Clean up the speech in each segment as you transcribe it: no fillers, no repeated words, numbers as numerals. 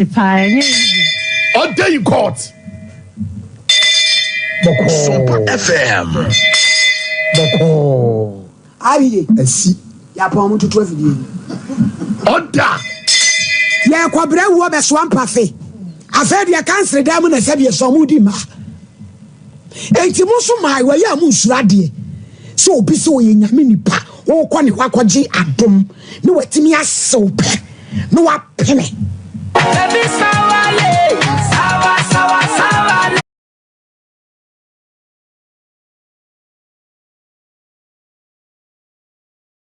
All day in court. Sompa FM. Boko. Aye. Esi. Ya pa mu tutu afidie. Order. Ya kwabre wo be so ampafe. Afa de cancel da mu na se be so mu di ma. Enti mu so mai wa ya mu nsura de. So obi se o ye nyame nipa. Wo kɔ ne kwakoji adom. Ne watimi asew pe. No wa pene. Baby sawale. Sawa.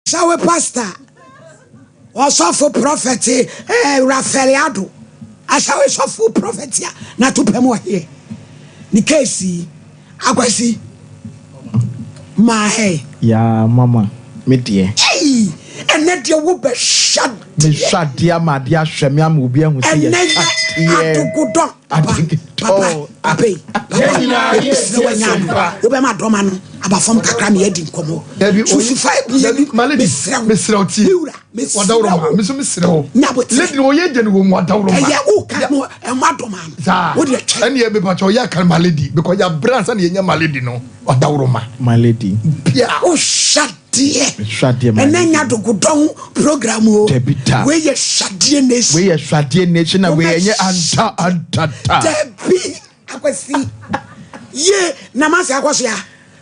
Sawe pastor. Also for prophet Rafaeliado. Asawe so for prophet ya na to pemo here. Ni case akwasi. Ma hey. Ya mama, me dear. Hey, and net your whoop shut. Me shut dear my dear Shemiam will be able to see it. I think Papa, Obama Domano, about from Kakram Yedin Como. Have you 5 Malady, Miss Roti, Miss Wadoma, Miss Missro, let no Yedin whom Wadoma, and Madoman. Would you tell me about your Yakan Malady because your brands and your Malady no, Wadoma, my lady. Oh, shut dear, and then you have to go down program where you shut dear nation, where you shut dear nation away and Debbie, I was see. Ye, Namasa was ya.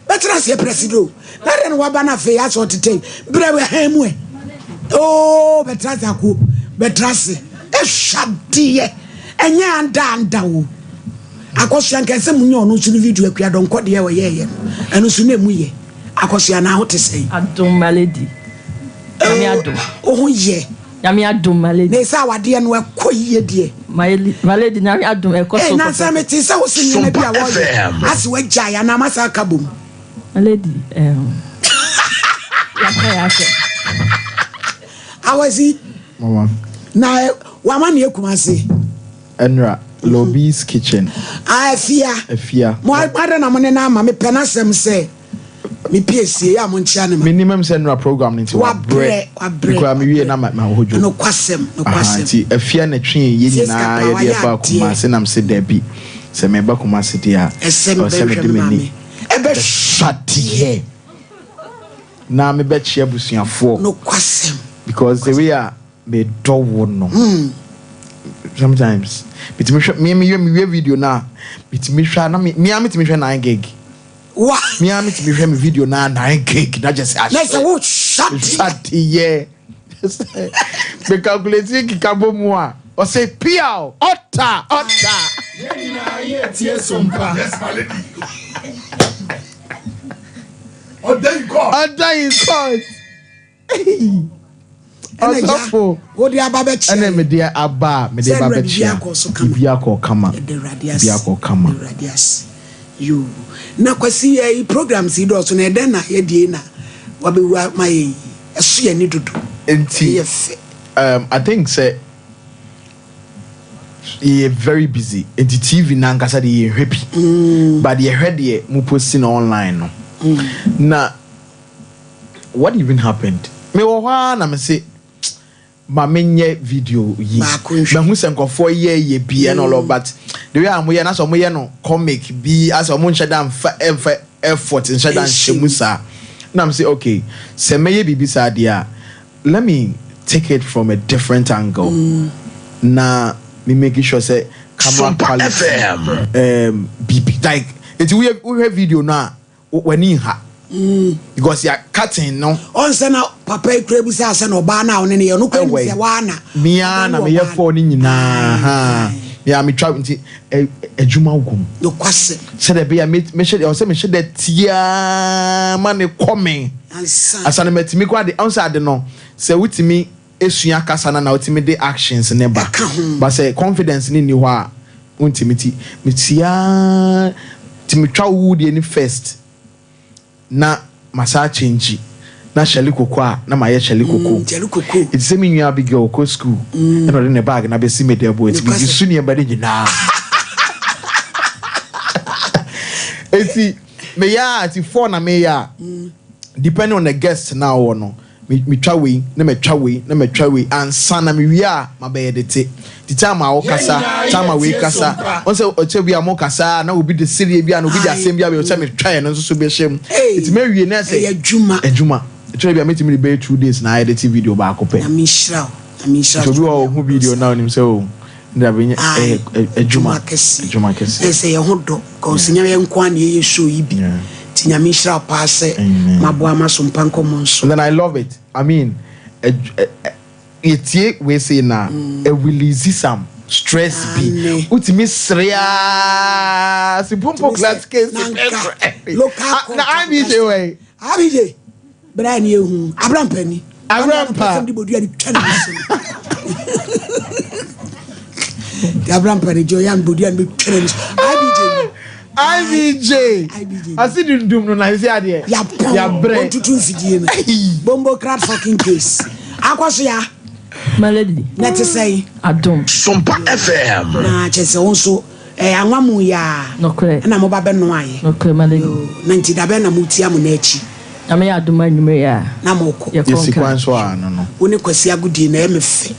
Better as a presido. That and Wabana Fayas or to take. Brewe Hemwe. Oh, Betrazaku, Betrasi. A shut dear. And yan dan down. I was young and some no video. I don't quite the way. And Usunemuye. I was ya now to say. I don't malady. Oh, yeah. Yami adum malady. Ne sa wade no ekoye de. Malady na adum ekoso. Na sa me ti sa wo sin na bia wo. As we jaya na masa kabum. Malady ya Awazi. Mama. Na wa ma na ekumase. Enra Lobby's kitchen. Afia. Mo ada na mo ne na ma me penasem se. Me PSC ya mo ntia ne minimum sendra program into wa bre because me wie na ma hojo no kwasem ti afia na twen ye nyina ye de ba kuma se nam se da bi se me ba kuma se dia se me de mani ebe shati na me be chia busuafo no kwasem because the way me do no sometimes me video na bitimi hwa na me ametimi hwa 9 gig. What? Me am to be film video na 9 cake that just let's say what shut yeah. Me calculate ki kabo mu a o say piao otta ye na ye tie sompa yes my lady Oda in court Osofo what dia baba che ene me dia aba me dia baba che bia ko kama radius you na kwasi e programs do so na eden na ye die na wabewa mai eso ye ni dudu enti I think say he very busy enti TV na nkasa de ye happy but ye heard ye mu posting online no na what even happened me wo hwa na me say ma menye video yi ma hu senkofo ye bi and all of but the way am ye na so mo ye no comic bi as o mo nsheda effort nsheda nhyemusa na me say okay se meye bibisa dia let me take it from a different angle na me make sure say camera quality bibi like it we have video na when in ha because you are cutting no on say na papa ekrebu say ase no ba na one ne no kwenu say wa na mia na me yefo ni nyina ha ya me twa nti adwuma ogum no kwase say the be me shede o say me shede tia ma ne come asa na metimi kwa de answer de no say wutimi esua kasa na wutimi de actions ne ba but say confidence ni ho a untimi ti me tia timi twa wo de ni first na masa change na shali kokwa na maye shali koko it's say me nua big girl ko school and on the bag na be see me there boy it be sunu e bade nyina eti me ya ati 4 na me ya depending on the guest now or no me twa we na me twa we na me twa we ansa na me wi a mabe de te the time a wo kasa time we kasa on say o che bi a mo kasa na obi de serie bi a na obi de asem bi a be say me twa no so be hyem it me wie na say adwuma try be meet me be 2 days na edit video ba akopɛ na me shraw so bi wo hu video now nim say o nda be adwuma kesi say ho do ko sinya ye nko an ye show yi bi tinya me shraw pa se maboa ma Sompa Nkomo so. And then I love it. I mean etie we say na a release some stress be utimi srea si pompo class case na IBJ way IBJ Brian Yehu Abraham Penny di bodu ani twa ni Abraham Penny Joyan bodu ani twa ni IBJ I see the doom no na say ade ya bre tutu fidie na bombo crowd fucking case akwaso ya Malady na te say adom Sompa FM na chese wonso anwamu ya nokre na mo ba be no aye nokre Malady na nti da be na mutia mo na echi na me adom anyume ya na mo ko yesi kwanso no woni kwasi agudi na emefe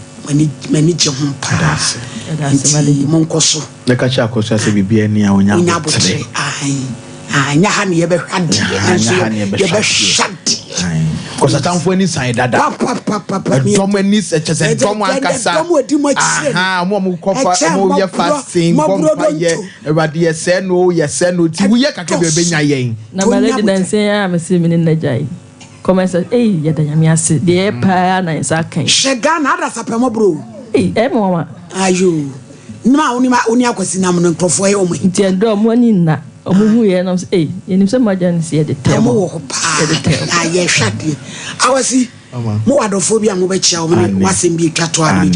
mani je ho pa that's Malady mo nkoso na ka cha akoso ase bibia ni a onya botre anya ha ne ye be hwade ye be hwade because atamfo ni sign dada dom ni se chese dom ankasa aha mo kofa mo ye fasting bomba ye ewade ye se no ti wo ye kakra be benya yen na Malady dan say am se mi na jai comment say ye da nyame ase de pa na isa kan shega na ada sapemo bro mama ayo nima oni akwasi na mo nkrofo ye o mo nti endo mo ni na omuhu ye no say yenim se majan se de tem mo wo pa ye hwade awasi mo wadofo bi a mo be chia o mo wasem bi twato a bi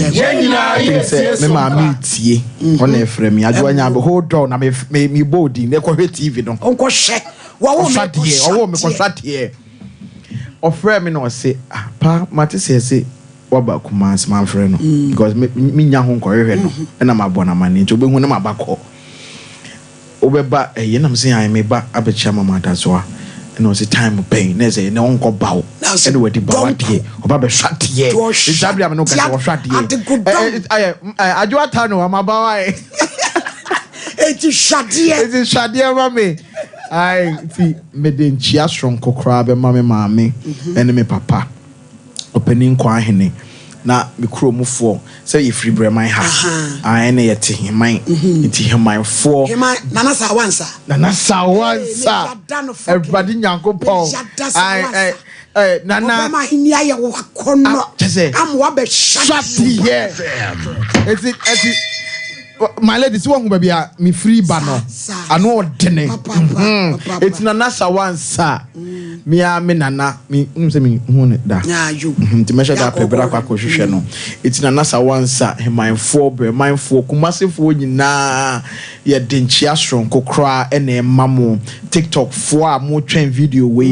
me ma mi tie on e frame ya do anya be hold on na me body na ko hwe TV no onko hwe wo me ko hwade o frame no say pa mate say waba kumans man frɛ no because me nya ho nkɔhwehwɛ no na mabɔ na mane nti obehu na mabakɔ obeba ye nam se ai me ba abɛkyia mama dazoa na o se time pain na say na onko bawo na wadi bawo de oba be hwateɛ isabia me no ka wo hwateɛ ajo ata no amabawa eti hwadeɛ ma me ai ti me de nchia stronko kra be ma me maame ene me papa opening kwa hene na me kromufo say if free breman ha ene yete himan iti himan fo nana sawansa everybody nyankopon nana ma hini aye wo kono am wa be shati here eti my lady si won baby a me free ba no ano odene eti nana sawansa me a me nana me say me hu ne da nti me shada pebra kwa hwehwe no eti nana sawansa hemanfo bremanfo kumasefo nyina ye denchi astron kokra ene mamo TikTok fo a mo twen video we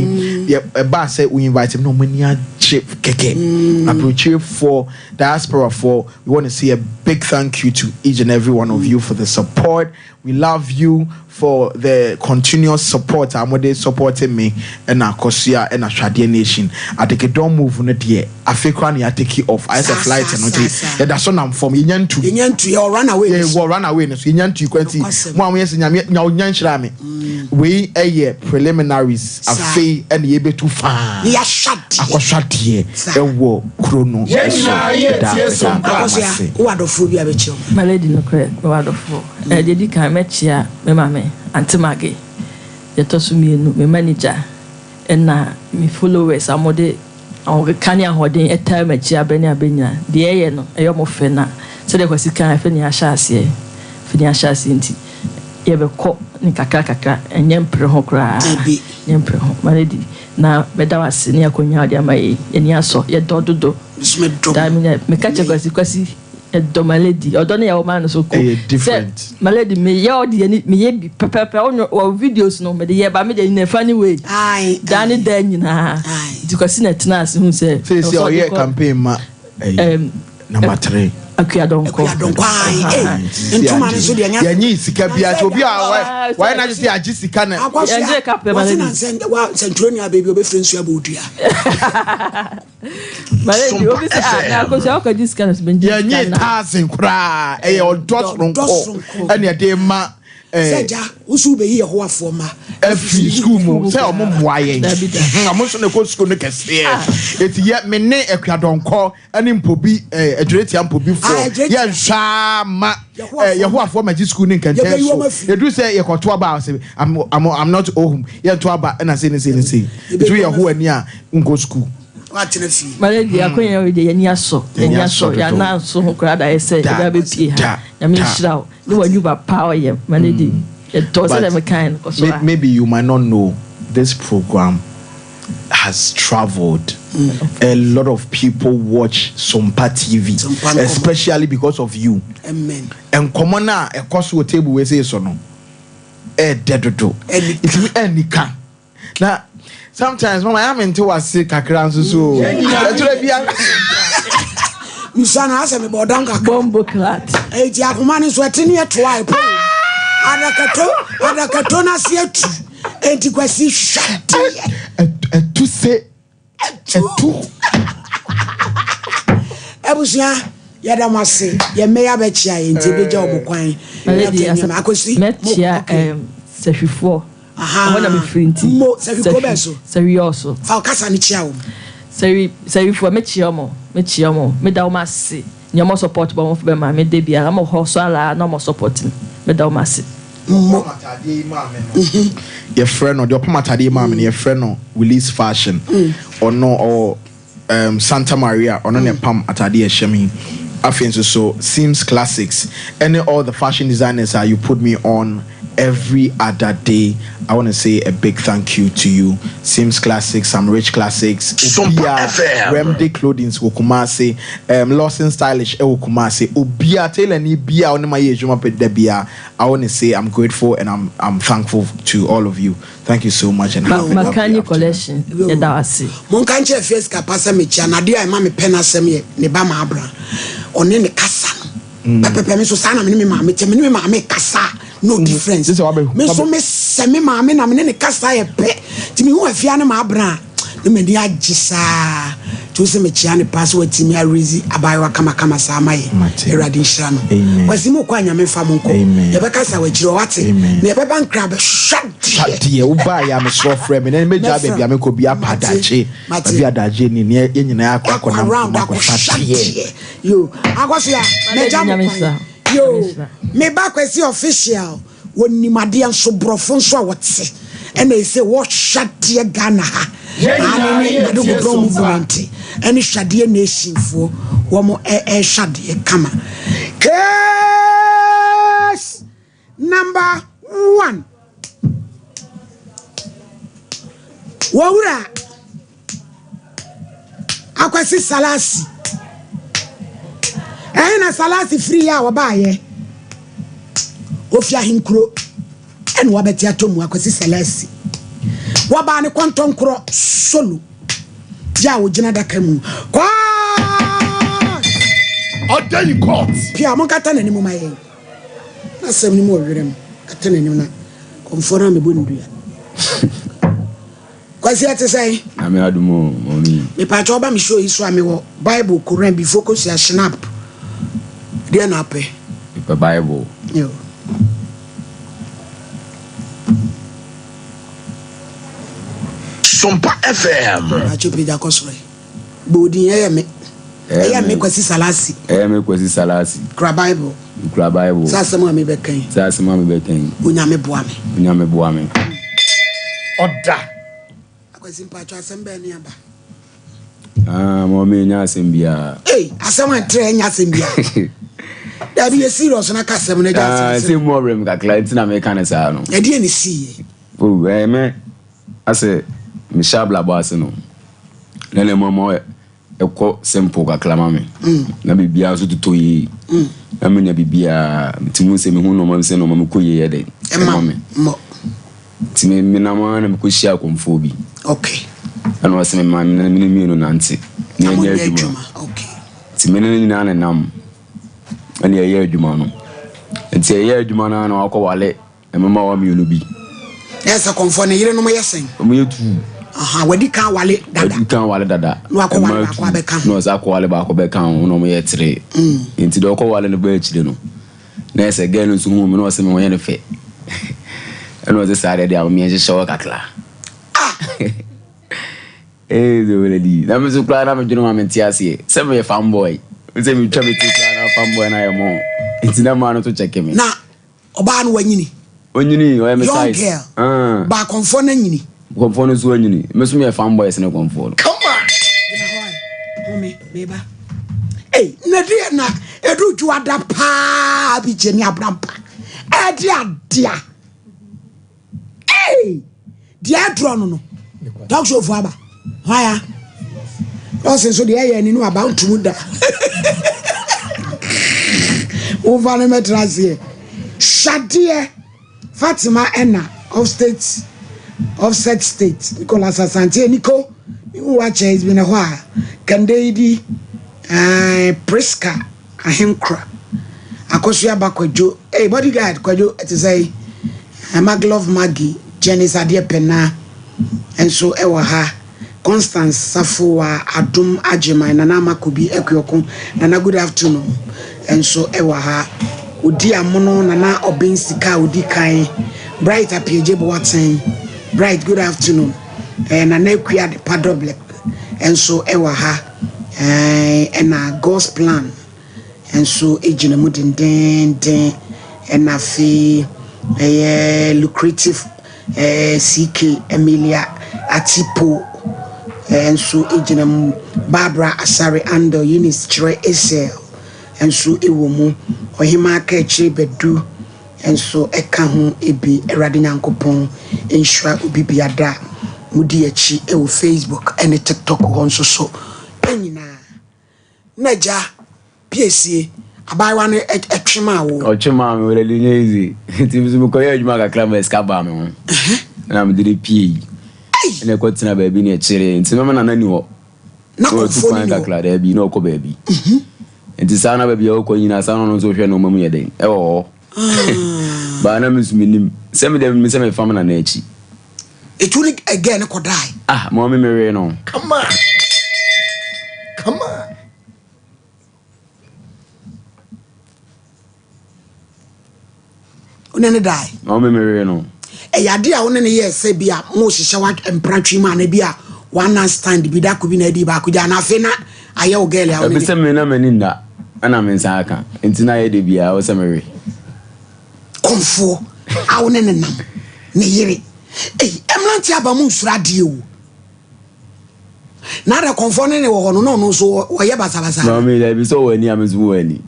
ye ba say we invite him no mani a chip keke approach for diaspora for we want to say a big thank you to each and every one of you for the support. We love you for the continuous support. I'm they supporting me and Kosia and Shadia Nation. I take a don't move on it yet. I feel I take it off. I say flight and that's what I'm from. You run away. Yeah, will run away. So you to 20. 1 year in we a year preliminaries. I feel and you be too far. Yeah, shut. I was shut here. And war chrono. What of food you have it? My lady no credit. What of four? Did can match ya, me mame, Auntie Maggie. You toss me, my manager, and me followers. I'mode. I'm Kanya holding a time at Jabenia Benya. The air no, a yom of fena. So there was a kind of fenia chassis, fenia chassis. You have a cop, Nikaka, and Yempre Hokra, Yempre, my lady. Now, better was near Conya, my and yaso, yet do. Diamond, me catch a quasi. My lady, or don't know man so different. My lady, me be pepper on your videos no, but the but me in a funny way. Aye, Danny then you know, because in a tennis who said, campaign, ma, number 3. Akuadonko ntuma ne so de nya yanyi sika bia to bia why na say agi sika na enje kape maledi wa centroni abebi obefre nsu abodua maledi obi say na ko say okaji sika na benji yanyi tasin kra e odosronko ene de ma seja usu be yi ho afo ma every school mo say omo boaye amo so ne ko school ne kese eti ye me ne Akuadonko ani mpobi adureti ampobi fo ye hwa ma ye ho afo ma school ne nkenten so edu say ye koto aba say I'm not home ye to aba na say edu ye ho ani a nko school maledi akonya we de yani aso ya na so ho kra da ese da be pie ha ya me shiraw ni wanu ba power ye maledi it does that kind of maybe you might not know this program has traveled. A lot of people watch Sompa TV, especially because of you. Amen. And common na a cost will table we say so no. Dedodo. It's any can. Now sometimes mama I'm into a sick kakran so. Misana asa me bodanka bombo clat. E ti akomani so etini etwa epo. Adakato na sietu. Enti kwasi shati. Tu se etu. Ebusia yada mase ye meya be chia enti beja obokwan. Akosi metia sehwifo. Aha. Wona me frinti. Mo sehwiko beso. Serioso. Fa kasa ni chia wo. Serifo mechia mo me da o mase. Nyamo support ba mo fe be ma me de bia am ho so ala na mo support me da o mase. Your friend or the Opamatadi mom and your friend or Release Fashion or no or Santa Maria or no Pam Atadi Shemi. I think so Seems Classics. Any all the fashion designers you put me on every other day. I want to say a big thank you to you. Seems Classics, some Rich Classics, Obia, Remedy Clothings, Wokumase, Lawson Stylish, Wokumase, Obia, Taylor, Bia, on my age, Debia. I want to say I'm grateful and I'm thankful to all of you. Thank you so much. And Makani collection, Yadawasi. Monkanche face capasa me chanadia, and mammy penasemi, Nebama Abra, on any casa. Pepe, so sana, me, mammy, casa. No difference. Me so me semi mama na me ne kasa ye pe. Ti me hu afia na ma bra. Ne me dia gisa. To se me chia ne pass what ti me arizi abayo kama sa amaye. Eradi nhira no. Wasi mo kwa nyame fa mo nko. Ye be kasa wa jiro wate. Ne be ban krab shadi e uba ya me so frɛ me ne me ja be bia me ko bia padache. Bia daje ni ne ye nyina akwa na ko shadi. Yo, akosia me jam. Yo, me back we see official when ni madia so brofo so wote and they say what shade Ghana ha ani do go movement any shade nation for wo mo shade kama case number 1 wawura akwasi salasi na salasi free ya wabaye ofia hinkro en wabeti atomu akwasi salasi waba ne kontonkro solo ja wo gina daka mu kwa odani court pia mon kata nani mu maye na sem ni mo werem kata nani na konfora me bonduya kwasi ate say na me adumo momi me pa cho ba me show iso ame wo bible Quran bi focus ya snap dia na pe the Bible. Yo. Sompa FM. Achopi da koswe. Bodi me kwasi salasi. Me kwasi salasi. Kra Bible. Sasa mo me bekan. Unyame boa me. Oda. Akwasi mpacho asembe ni aba. Mo me nya asembia. Asema tre nya asembia. There be a serious na kasem na just say more room ka client na me kan sa no e die ni see oh me ase me shabla boss no na le momo e ko simple ka klama me na bibia so tuto yi na me nya bibia timu se me hu no mo se no mo ko ye de e ma me timi me na mo na me ko shia komfo bi okay ana wase me ma me no nanti ni nya adwuma okay timi ne nyina na nam ɛne ɛyɛ adwuma no nti ɛyɛ adwuma no na wakɔ wale ɛmama wa mienu bi ɛsɛ kɔmfɔ ne yere no mo yɛsen ɔmo yɛ tu wadi kan wale dada no akɔ wale baako abɛka no sa akɔ wale baako bɛka ho no mo yɛ tere nti de ɔkɔ wale no ba akyire no na ɛsɛ gɛ no nso hu me no ɔsɛ me wɔyɛ ne fɛ ɛna ɔsɛ saa de a me yɛ hyehyɛ kakla de wele di na me so kla na me dwene ma me ntiase sɛ me fanboy sɛ me twa me tikla na fanboy na yɛ mo nti na ma no to check me na ɔbaa no wanyini ɔyɛ me size ba kɔmfɔ na nyini kɔmfɔ no so wanyini me so me fanboy sɛ ne kɔmfɔ no come on me beba na dia na edu ju ada pa bi jeni abrampa dia dia drone no talk show for aba haya o se so dia ni no about to da o va ne metrasie Shadia Fatima Enna offset state Nicolas Asante Nico you watch has been a while Kandedi Priska Ahenkra Akosia Bakwajo bodyguard kwajo to say Maglove Maggie Jenny Sadia Pena and so ewa ha Constance Safoa Adum Ajima Nana Makubi Ekyokun Nana good afternoon and so ewa ha Odi amono Nana Obinsika Odi kai Bright Apiege Boateng Bright good afternoon Nana Ekwia de Padoble and so ewa ha and God's plan and so ejina mudin den and afi lucrative CK Emilia Atipo and so ejina Barbara Asari Ando Eunice Chire Esel and so ewomu ohima ka chire bedu and so eka ho ebi erade nyankopon enhura obibiada mudi achi ewo Facebook and TikTok ho nso so enyina naja piesie abaiwa ne etwema wo otwema me wele linye easy tibizu mo koye adwuma kakra ma escaba me ho na me dire pie ene ko tina ba bi ne chire nti mama na nani ho na ko foni kakra da bi na okọ ba bi nti sa na ba bi okọ nyina sa no so hwe no mamu yeden ewo ba na misuminim se me dem me se me fam na na echi etuni again ko die mo me mere no come on unene die mo me mere no yade a wonene ye se bia mo hihye wa empratwi ma na bia one stand bi da ko bi na di ba ko ja na fe na aye o girl ya wonene be se me na mani nda ana me nsa aka enti na ye de bia o se mere konfo a wonene nam ne yire emlanti aba mu nsura de o na da konfo ne wo hono no so wo ye basabasa no me da bi so wani amezu wani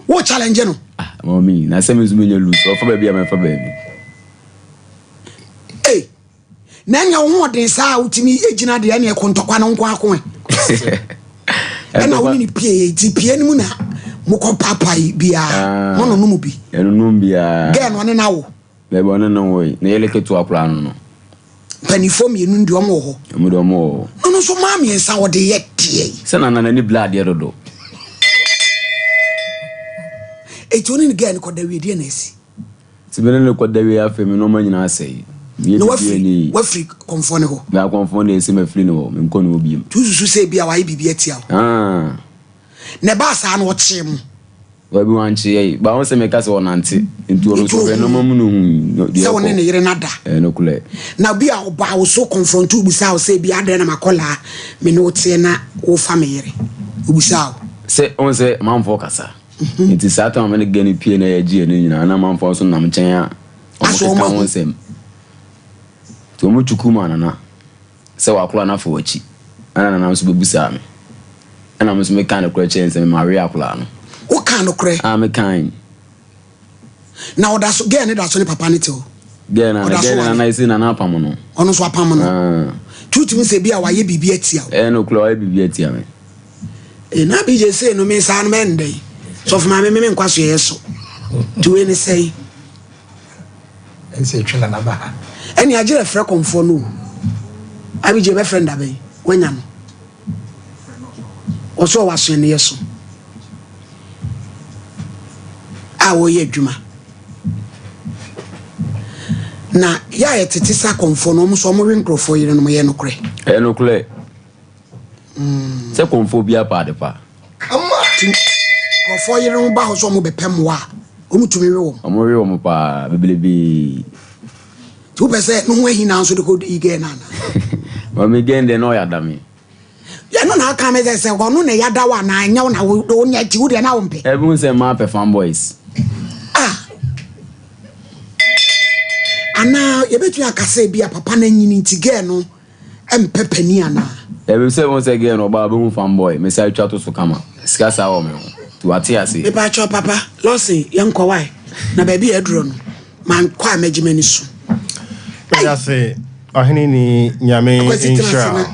wo challenge no mommy na se mezu menye lose o fa ba bia me fa ba bi na nya wo hoden sa utimi ejina de na ekontokwa no nko akon na wo ni pie ti pie ni mu na mukọ papa bia mo no mu bi eno no bia ge no ne na wo le bo no wo na yele ketu akura no panifo mienu ndi omo ho mu do mo no so ma mi ensa wo de ye tie se na na ni blood ye dodo etoni ni ge ni ko da we die na esi ti bene ne ko da we afa mi no ma nyina asai no wa free konfo ne ho na konfo ne esi ma free no me nko no bi tu susu se bia wa bibia tia ne ba sa na wo chim wa bi wan chi ba won se me ka se wonante ntu ono so be no mamu no hu se won ne yire nada no kule na bia oba wo so confront ubusa wo se bia da na makola me no tie na wo family ubusa se on se manfo kasa nti satan me ne gani pie na ya gie ne nyina na manfo so nam chen a o mo ka sem to mo chukuma na se wa kola na fo wachi ana na so bebusa me ana mo so me kan ko chen se me maria kola no o kan no kre me kan na oda so ge ne da so ne papa ne te o ge na isi na na apam no ono so apam no tutumi se bia wa ye bibia tia no klo wa ye bibia tia me na bi je se no me sa no mende so for my me nkwaso yeso do any say ense twela na ba eni agire frɛ konfo no abi je be friend abai wanya no also was in yeso awo ye adwuma na ya yetete sa konfo no so mo renkrofo yire no ye nokre se konfo bia pa de pa konfo yire no ba ho so mo bepem wa o mutumi we wo pa bebelebi tu pese no we hina so de ko ige na ma me gende no ya dami ya no na aka me se ko no na ya da wa na anya na wo nya ji wo de na wo mpe ebun se ma pe fanboys ana yebetu akase bia papa na nyini ntige no empepani ana ebun se won se ge no ba be fanboy me say twa to so kama sika sa wo me to ati ase e ba cho papa losi yanko wai na ba bi eduro no man kwa magimani su ya se ahini ni nyame insha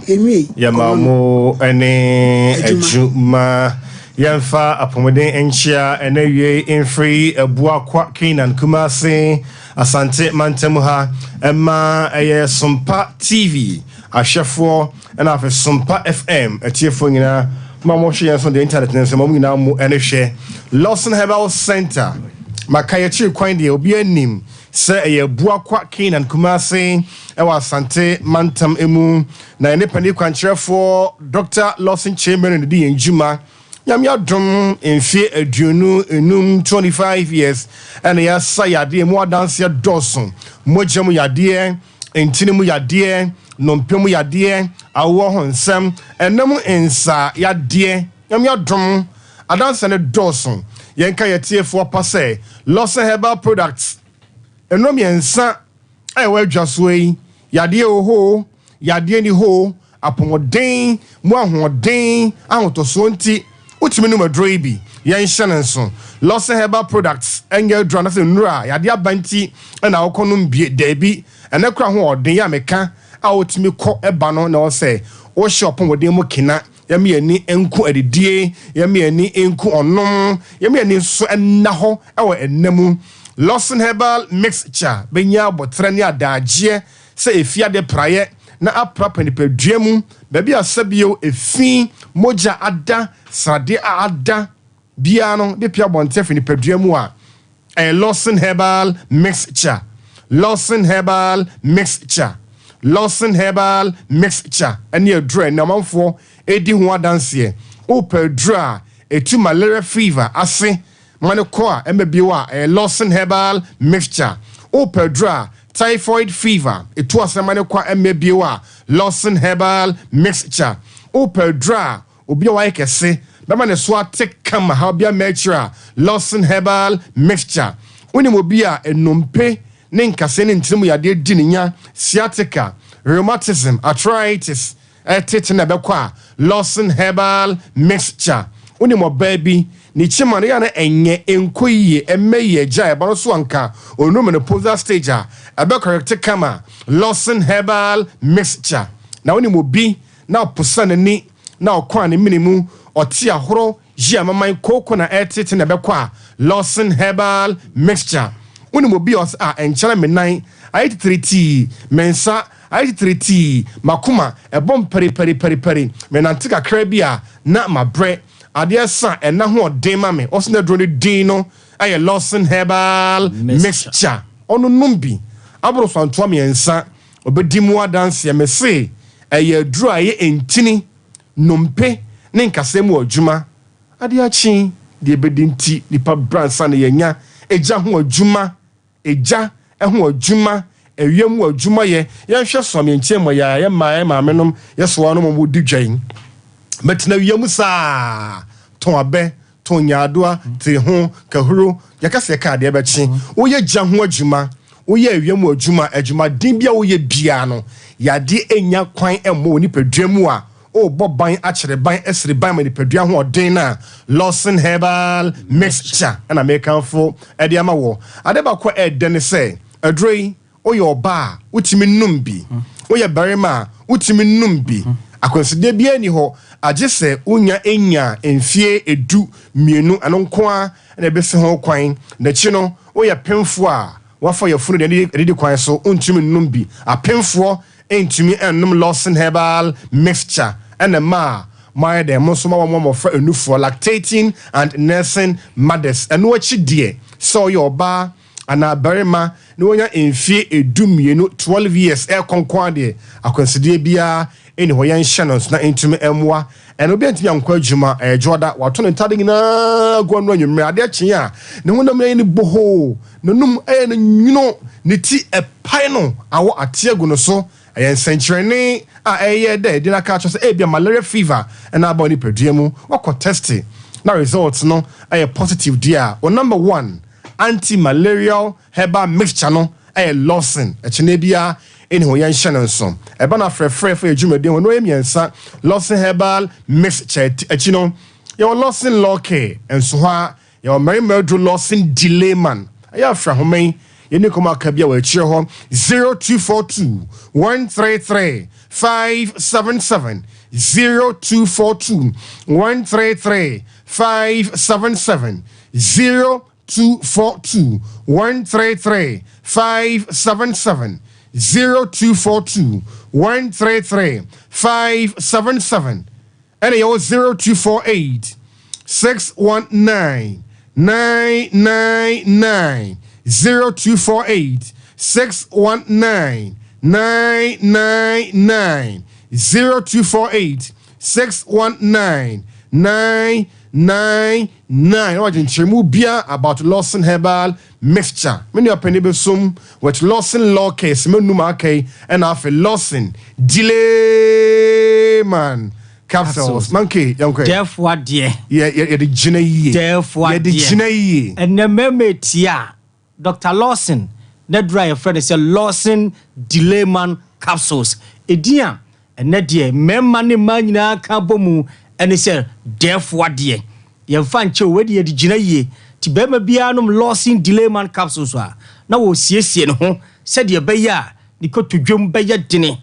ya mamu ene ejuma yemfa apomeden enchia enewie infree ebua kwa Kenan Kumase asante mantemu ha emma eye Sompa TV ahwefo na afa Sompa FM etiefo nyina mamo hwe yenso the internet nso mamo nyina mu ene hwe Lawson Herbal Center makayechi kwan de obi anim se eye bua kwa Kenan Kumase ewa asante mantam emu na ene pani kwankyerefo Dr. Lawson Chamberlain de enjuma Yamya drum in fear adunu enum 25 years and ya sayade mu dance ya doson mojemu yade entinimu yade nompemu yade awo honsem enemu ensa yade yamya drum adanse ne doson yenka yetiefo pase Lawson Herbal Products enom yensa ewa dwasoyi yade oho yade ni ho apomoden mu ahoden ahotoso nti Utiminu madroibi yan shanenso Lawson Herbal Products engel drana se nura yade abanti na okonum bie debi ene kra ho odin ya meka a otimi kɔ eba no na o se o shop wodin mu kina ya me ani enku adidie ya me ani enku onom ya me ani so enna ho ewo ennamu Lawson Herbal Mixture benya botre ne adagye se efia de praye na aprapa ni pedwemu baby asabio efi moja ada sade ada biano de pia bontefi ni pedwemu a Lawson Herbal Mixture Lawson Herbal Mixture Lawson Herbal Mixture ani adre na manfo edi ho adanse o pedra etu malaria fever ase mane ko a emebio a Lawson Herbal Mixture o pedra typhoid fever etu asemane kwa emebio a Lawson Herbal Mixture o pedra obi wa ekese bema ne so atek kama ha bia mature Lawson Herbal Mixture oni mo bia enompe ne nkase ne ntimu yade di nya sciatica rheumatism arthritis etete na bekwa Lawson Herbal Mixture oni mo baby ni chimane ya na enye enkoyiye emeye ja eba no so anka onu menopause stage a ebe correct kama Lawson Herbal Mixture na oni mo bi na posane ni na okwa ne minimu oti ahoro ji amaman koko na etete na bekwa Lawson Herbal Mixture oni mo bi os a enchana menan 83T mensa 83T makuma ebom peri menantika krabia na mabre adia sa ena ho den ma me osna drone din no aye Lawson Herbal Mixture onu numbi abro so anto me ensa obedimu adanse me se aye dru aye entini nompe ne nkasemu adwuma adia chi de bedinti nipa bransa na yenya eja ho adwuma eja ho adwuma ewiem adwuma ye yenhwe so me nchemo ya ma menom yeso anu mo digwan metina wiemu saa ton abe ton nyadoa te ho kahuro yakase ka de bechi woye gya ho adwuma woye awiemu adwuma din bia woye bia no yade enya kwan emmo ni padwamu a o boban akere ban esere ban ma ni padwa ho odin na Lawson Herbal Mixture and American fo e de ama wo ade ba ko e de ne se adroi oye oba utimi numbi oye barema utimi numbi akonside bia ni ho agye se unya enya enfie edu mienu anonkoa na ebese ho kwan na chi no oye pemfo a wafa yafunu de kwan so untumi numbi apemfo entumi enum Lawson Herbal Mixture and ma my de mo so ma mo for enu for lactating and nursing mothers enu achi die so your ba ana barima no nya enfie edumienu 12 years e konkon de akwansidie bia eni ho yan hye na entumi emwa eno bi antimi ankwa adwuma joda wato ne tade nyina gonu anwumre ade kyen a ne honam ni boho nonum ne nwuno ne ti epai no awo ate agu no so ayen senkyerene a eye de na ka cho se bia malaria fever na aba ni peduemu wakọ test na results no aye positive dia o number 1 anti-malarial herbal mixture no Lawson echene bia eni ho yan hye nso eba na frefre for adwumade ho no emiensa Lawson herbal mixture echi no your Lawson loke enso ha your Mary Meldrew Lawson delay man aya fra homen yeni koma ka bia wa chire ho 0242 133 577 0242 133 577 0242 133 577 0242 133 577 and your 0248 619 999 0248 619 999 0248 619 999 what in Chemubia about Lawson herbal mixture. Many are penny sum with Lawson law case menuma ke and after Lawson delay man capsules monkey young therefore dear yeah the gina ye therefore the gina ye and the memetia Dr. Lawson that dry a friend is a Lawson delay man capsules edia and that dear memani manina kabomu and he said therefore dear you find your way the gina ye ti bema bianum Lawson delay man capsules na wo siesie no said ye beya ni ko to dwom beya dene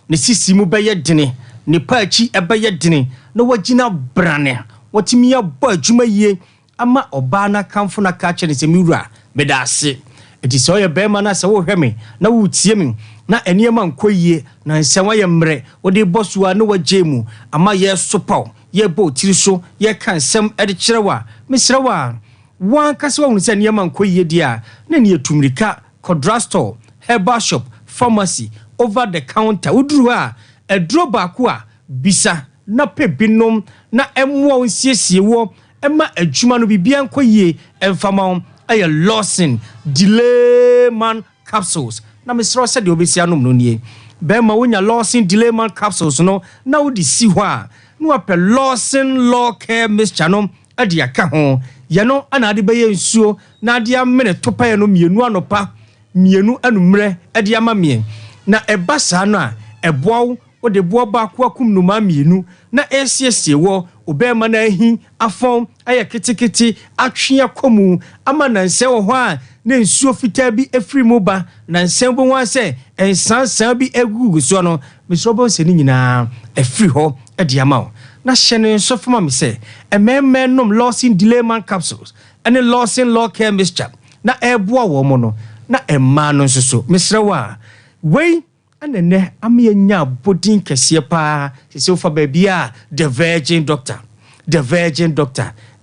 ne sisimu beya dene ne paachi ebeye dene na wagina brane watimi ya ba adwuma ye ama oba na kamfo na ka kye ne se miwura medase eti so ye bema na se wo hweme na wo tie mi na eniema nkoyie na nsewa ye mre wo de bosua na wagemu ama ye sopaw ye bo tiri so ye kan sem ede kirewa misrewa wan kase wo se eniema nkoyie dia na ne etumrika drugstore herbal shop pharmacy over the counter uduru a edro baako a bisa na pebinom na emwo nsiesie wo ema adwuma no bibia nkoyie emfama aye Lawson delay man capsules na mesro se de obesia no nie be ma wonya Lawson delay man capsules no na wo di si ho a no apɛ Lawson law care mixture no ade aka ho ye no ana ade beye nsuo na ade amene topa ye no mienu anopa mienu anumre ade amamie na eba saa no a eboawo wo de boa ba ko akum no ma mienu na esiesie wo obema na ahi afon aye kitikiti atwe akomu ama na nse wo ho a na nsuo fitaa bi efiri mu ba na nse bo ho ase ensansan bi egugu so no misrobo se ni nyina efiri ho ade ama na hyene so fama me se ememme nom Lawson delay man capsules and Lawson law care mixture na eboa wo mo no na emma no nso misrewa wei anene amenya bodin kese pa se ofa babia the virgin doctor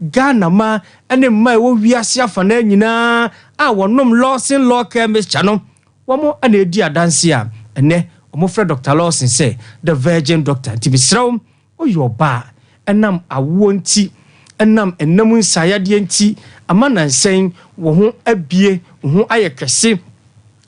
Ghana ma ene mai wo wiase afa na nyina a wonom Lawson law care mixture no womo ana edi adanse a ene omo frɛ Dr. Lawson say the virgin doctor tibisraw oyo ba enam awonti enam enam nsayade nti amana nsen wo ho abie wo ho ayekese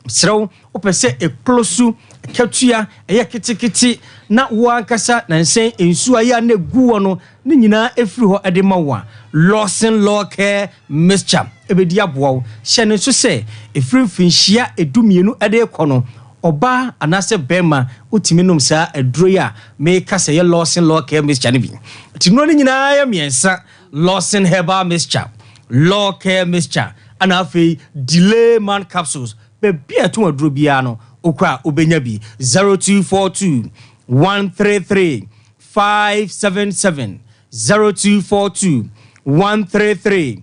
sraw opese eklosu katua eye kitikiti na wo ankasa na nsen ensu aya na guwo no ne nyina efiri ho ade mawa Lawson law care mixture ebedi aboa hye ne so se efiri finhia edumienu ade ekono oba anase bema utimi nom sa aduro ya me kasa ye Lawson law care mixture ne bi tino ne nyina ya miensa Lawson herbal mixture law care mixture ana afi delay man capsules be bia to aduro bia no okwa obenya bi 0242 133 577 0242 133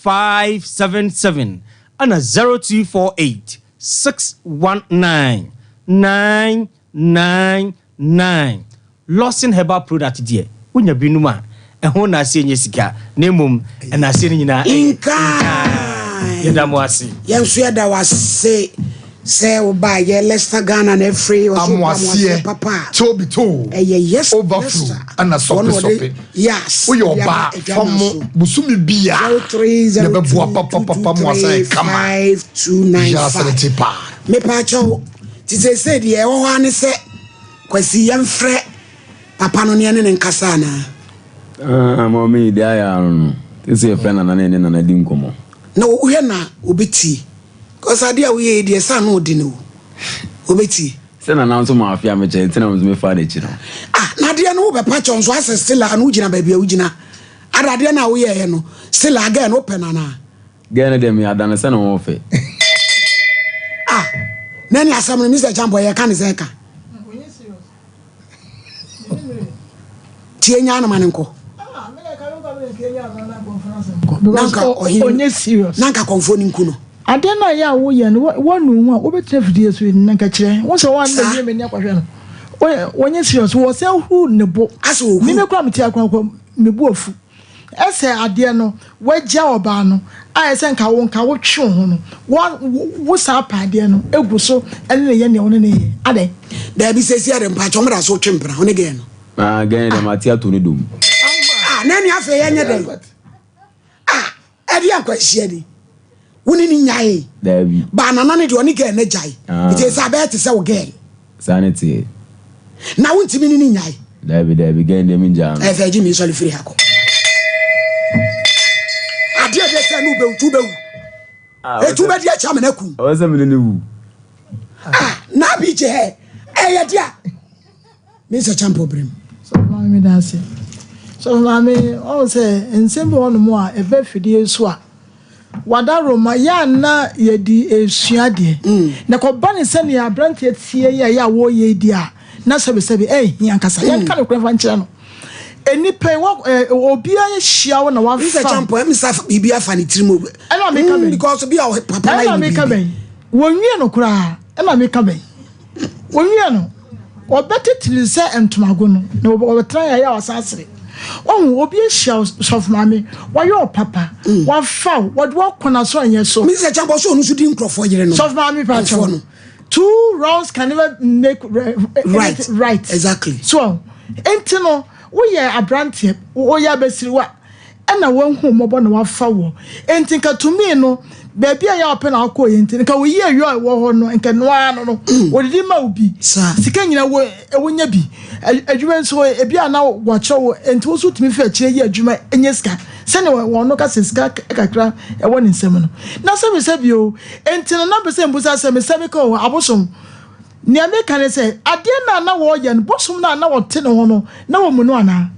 577 ana 0248 619 999 Lawson herbal product dear wonya binum a ɛho na ase nye sika na mmom ɛna ase nyina inka yɛda mo ase yɛnso yɛda wase sɛ woba yɛ Leicester Ghana na free amoasie papa tobi to yes overflow ana sope yes wo yo ba from busumi bia na beboa papa moasa kama 5295 me pa cho tise se de wo ho ane se kwasi yemfrɛ papa no ne ne nkasa na mommy dia ya no tise friend na ne na di nkomo na wo hwe na obeti cause adia we ye de sa no odi no obeti se na nanso ma afia me che ntina mo me fa na chi no na dia no wo be pa chon so asese la no ugina ba bia ugina ada dia na wo ye no still again open na gene dem ya dan se na wo fe nani asam no Mr. Champo ye kan se ka tienya na manenko nanka onye serious nanka konfoni nkuno ade na ya wo ye no wonu a wo betre fidie so ni nanka kire wo so wan na me ni akwahwe no onye serious wo se hu ne bo aso mi me kwa mti akwa me bu afu ese ade no wagya oba no a ese nka wo twe ho no wo sa pa ade no egu so ene ne ye ne wo ne ye ade da bi sesi ade mpa chomra so twempra ho ne ge no gene dem atia to ne dum nani afa ye nye den ade akwahye ni woni ni nyae dabi ba nana ne de oni ge na jai it is about to say wo ge sanity na wonti mi ni nyae dabi gene dem njam fa ji mi so le free hako ade de se no be tu be wu e tu be dia cha me na ku o se me ne wu na bi je ya dia Mr. Champo Brim so me dance so me o say ensemble on mo a e be fidie so a wada roma ya na yedi esua de na ko bane se ne abrant tie ya wo ye di a na sebe yan kasa yan ka no kwa nkyere no enipa obi a hia wo na wa Mr. Champo em sa bibi afa ni tirimo na me ka ben because bi a papa na me ka ben wonwie no kura na me ka ben wonwie no obetetiri se entomago no na obetra ya wasasere obi hia sofmame wayo papa wa fa wodwo kona so anya so Mr. Champo so onu so di nkrofo yire no sofmame pa cho 2 rounds can never make right exactly so entino we ya abrantie wo ya besiriwa ena wanhu mobo na wafa wo entinka to me no baby ya open na akọ entinka wo ye yo wo ho no enka no ano no wo didi ma obi sika nyina wo wonya bi adwuma nso ebi ana wo che wo enti wo so timi fa kire ye adwuma enye sika se ne wo no ka sika kakra e wo ne nsem no na se bi o entina na be se mbusa se ko abosom ni ameka ne se ade na wo ye no bosom na wo te ne ho no na wo mu no ana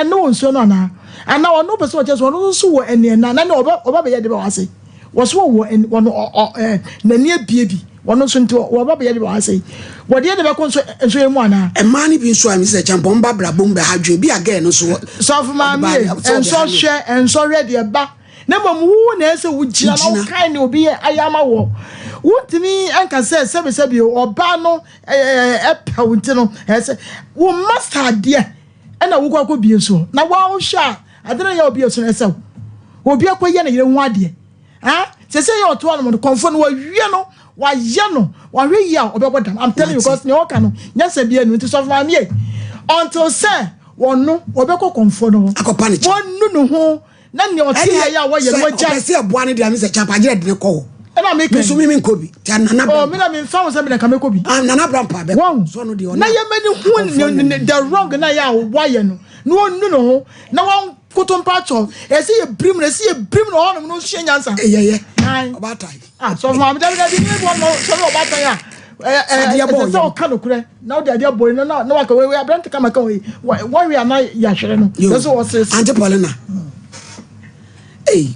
no nso no ana wo no be so che so no so wo ene na oba be ye de ba wase wo so wo na ni abiebi wono so nti wo ba be ye de ba wase wo de be ko nso emu ana e mani bi nso am Mr. Champo mba brabom be hadwe bi again no so for ma me enso hwe enso ready e ba na mom wu na ese wo gira na kan ne obi ayama wo wotimi anka sebe oba no pawunti no ese wo master de na wo kwa bie so na wa wo hwa adere ya obi so ese obi akoye na yire hu ade sese ya oto no konfo no wa wie no wa ye no wa hwe ya obebodan I'm telling you because ne oka no nyasa bia no nti so fa me until say wonu obekọ konfo no akọpa ne wonu no ho na ne ote ya wa ye no wagya se aboa ne de Mr. Champo agire de ne ko na me so me nkobi ti nana bra me na me fa wo se me na ka me kobi nana bra pa be so no de na ye mani hu the wrong na ya wa ye no no onu no ho na wa kotompa cho ese ye brim no ho no hye nyansa ye obatai so ma me da bi ni bo no so obatai so ka no kure na de ade boy no na wa ka we abrant ka maka we na ya hwere no so was Auntie Paulina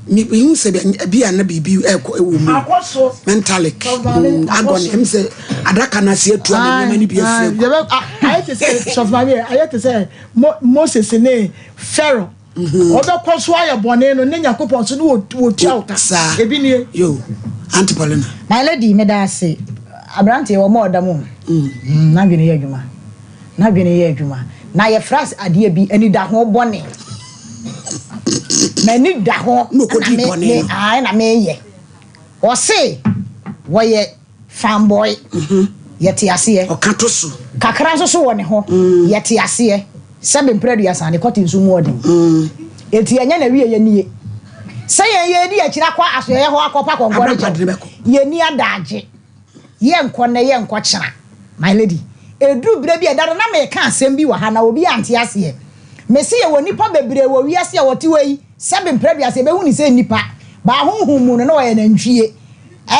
me se bi na bibi ewo mu mentally agoni em se adaka na se etu na nyama ni bi afre I hate to say so my I hate to say Moses ne Pharaoh obe kwaso aye bone no ne Yakobon so no wo tia uta ebi ni yo Auntie Paulina my lady me da say abrante wo mo da mu na bi ne ye adwuma na ye fras ade bi ani da ho bone na ni da ho no ko di bone ai na me ye o se wo ye fanboy yete ase o ka to so kakra so wo ne ho yete ase sebe mpredu san ne kotin su mu odin eti anya na wiye ye nie se ye di akira kwa aso ye ho akopa konko ne ye ni adaje ye nko na ye nko kira my lady edu bre bi edaro na me ka asem bi wa ha na obi ante ase me se ye woni pa bebre wo wi ase wote wei sebe mpredu ase be hu ni se nipa ba honhum mu no ye na ntwie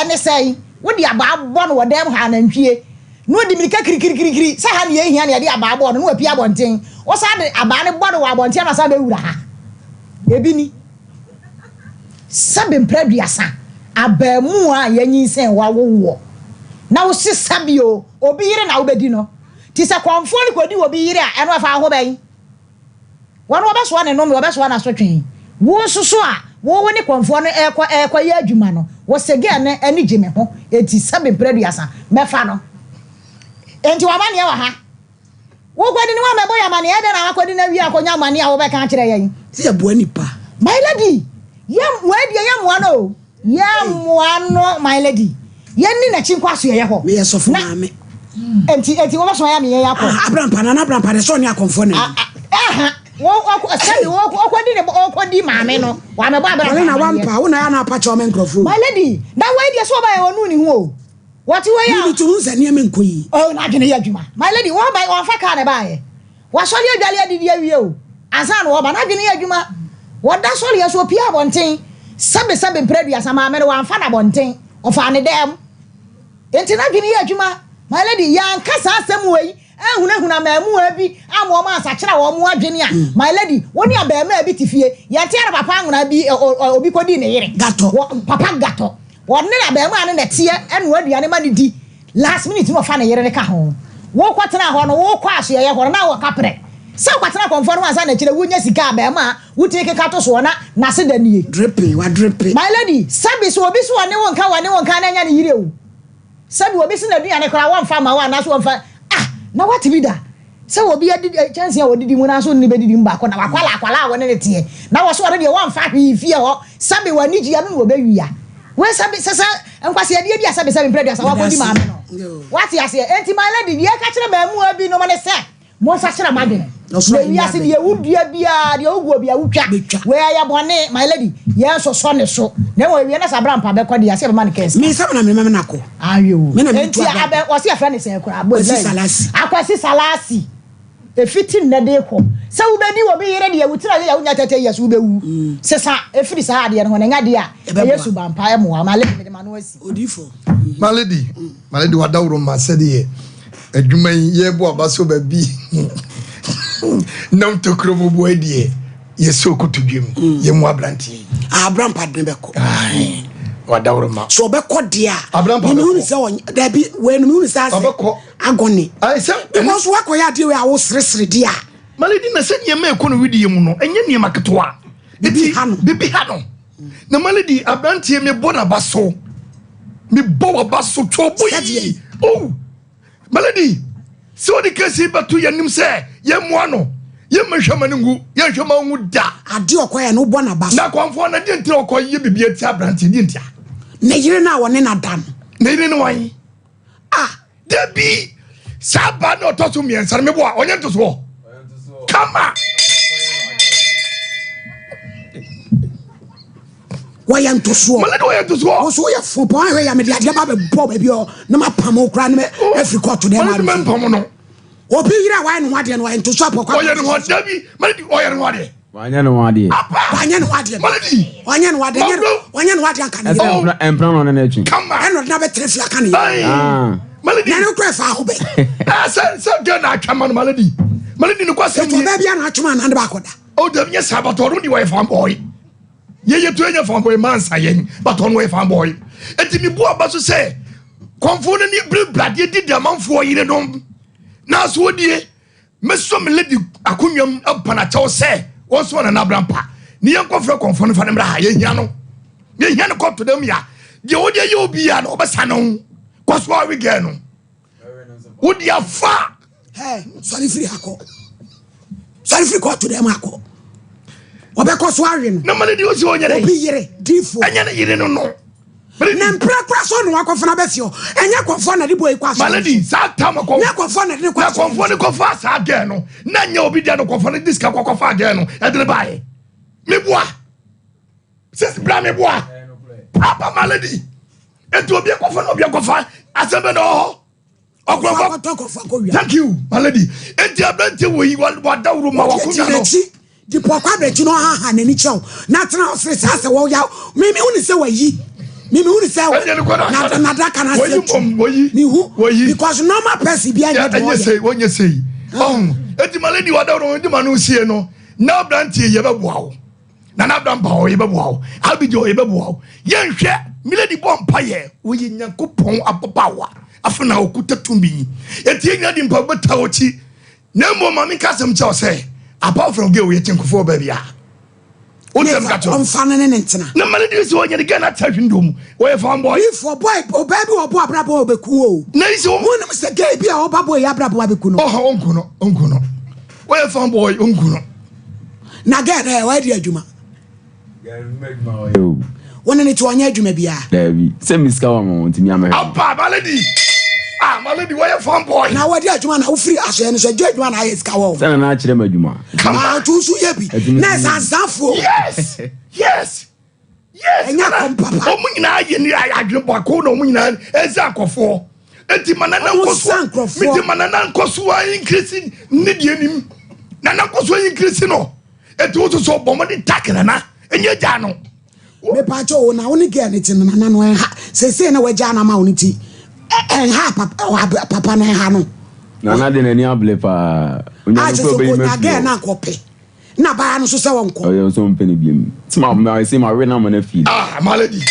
ene sei wodi aba bo no wodem ha na ntwie no di mirika kirikirikiri sa ha ne ye hia ne de aba bo no wapi abonten wo sa de aba ne bo no wa abonten na sa be wura ha ebi ni sabe mpraduasa abamu a yanyinsen wa wowo na wo sisabio obi yire na obedi no ti se kwamfo ni kodi obi yire a eno afa ho ben wonu obeso ne no me obeso na sotwen wo susu a wo woni kwamfo no ekwa ya adwuma no wo sege ne ani gime ho eti sabe mpraduasa mefa no enti wa mane wa ha wo kwadi ni wa mebo ya mane ede na akwadi na wi akonya mane a wo be ka kire yan si ebo nipa my lady yam wedi yam wano my lady yenni na chinkwaso ye ho me yesofo na me enti wo baso ya me ye yakọ abran pa de so ni akonfo ne wo asemi wo kwadi ne kwadi maame no wa me ba abran na wampa wo na ya na pa cho me nkrofo my lady na wedi so ba ye wonu ni hu o what we ya ni tu nza ni me nkoyi oh na gene ya adwuma my lady wo ba wo fa ka ne ba ye wa so le adwale adidi awie o azan wo ba na gene ya adwuma woda sori yeso pia bonten sabe mpredu asama amere wa mfa na bonten ofa ne dem enti na gini adwuma my lady ya nkasa asem wei ehunahuna mamu abi amo ma asakira wo mu adwene a my lady woni abema abi tifie ya te ara papa nguna bi obi kodi ne yire gato papa gato wonne na abema ne ne tie enu aduane ma ne di last minute no fa ne yire ne ka ho wo kwatena ho no wo kwa aso ye ho na wo kapre se kwatena konfo no ansa na kire wunya sika abema wuti ke kato so na se da nie dripping my lady sabi so obi so wane wonka na nya ne yire o sabi obi se na duane kora won fa ma wa na so won fa na what be da se obi adi chance ya odidi mu na so ni bedidi mba ko na wakwala wone ne tie na wo so ade de won fa hwi fie ho sabi wani ji ya no wo bewia we sabi sasa enkwase ade bia sabi mpredu asa wa kodi ma no what ya say enti my lady ye ka kire mamu abi no mo ne se mo sa kire madene we ya se de wudua bia de ogu bia wutwa we ya bone my lady ye so ne so na we na sabra mpa be kodi ya se be man case me sa na me na ko ayo enti abe o se afra ne se kura abo akwasi salasi efiti na de ko se wo bedi wo be yere de ya wutira ya wunya tete ya so be wu sesa efiri sa ade no nya de a yesu ba mpa e mo wa my lady me de manu asi odifo my lady wadawro ma se de adwuma ye bo abaso ba bi nam to kromo bo adie ye so kotodwem ye mu abranti abrampa de be ko wadawro ma so be ko de a abrampa me hu se won da bi we no me hu se agoni ai se because wa ko ya de we a wo sresre de a maledi na se niam e ko no widi mu no enye niam aketoa bibi ha no na maledi abranti me bo na baso me bo baso chobo yi oh maledi so the case batu yanim se ye moano ye mehwama ne ngu ye hwama ngu da ade okoye no bo na baso na kwamfo na de ntira okoye bibia ti abranti di ntia na yire na woni na dan na yire ne wan de bi saba no to so miensa me bo a onye to so kama waya ntoso maledi waya ntoso o so ya fo pa wa ya me dia ba be bo ba bi o na ma pam kra na me every court to dem maledi men pam no obi yira wa no wade no wa ntoso apokwa oya no wade bi maledi oya no wade wanya no wade maledi wanya no wade kan ni empra no na atwi kama eno na be trefi aka ni maledi na no kwa fa ho be se gana atwa no maledi no kwa se to be bia na atwa na de ba koda o dem nye sabato no di wa fa boy ye to enya fa boy mansa yen but on we fa boy enti mi bu aba so se konfo ne ni blade di diamantfo yire dom na so die meso me lady akonwam apana chaw se wo so na abrampa ni yen kofre konfo no fa ne mra ha ye hia no ko to dem ya de wo de ye obi ya no obesa no kwaso awi ge no wo dia fa sorry free hako sorry free court to them ako obeko so awe no na maledi o si onye dey obi yire difo enya na yire no na mpra so no akofo na befio enya konfo na de boy kwa so maledi sa tam ko nya konfo na de kwa so konfo ne kofa sa again no na nya obi dia no konfo ne diska kofa again no e de bae me boa sis bra me boa papa maledi etu obi konfo no obi kofa asembe no thank you maledi enti abante wo yi wa dawro ma wa kunya no di pokwa brechi no ha na ni chew na tena office ase wo ya me uni se wa yi mimi uni say na daka na say ni hu because normal person be anya do wonye say eti maledi wadawro ndi manu sie no na brantie ye beboa wo na bramba wo ye beboa wo abijo ye beboa wo ye nhwe miledi bompa ye wo ye nyankopon ababawa afuna okuta tumbi eti enya di mpa beta ochi na mo mami kasem che o say apart from girl we chenkofo ba bia on fanane ntina na maledi so onye de gana tawindom wo ye fan boy for boy o baby obo abrabo obeku o na isi wo na se gay bia o babo ya abrabo abeku no onkuno wo ye fan boy onkuno na get e wa di adwuma wona ni to onye adwuma bia David se miska wa mo ntimi amhe apa maledi maledi wo ye fan boy na wa di adwuma na wo free aso no so adwuma na ye ska wo sana na kire madwuma kama tu su ye bi na sansanfo yes enya kom papa o munyina ye ni adwuma ko no munyina eza akofo enti manana nkoso miti manana nkoso wa increase ni die nim nana nkoso increase no enti wo so bomo di takena na enye ja no me pa cho na woni ge ni tin na no ha se na waja na ma woni ti ha papa na ha no na de nani able pa onya no be me ge na kope na ba no so se wonko oyo so mpeni biem ti ma say ma we na ma na feel maledi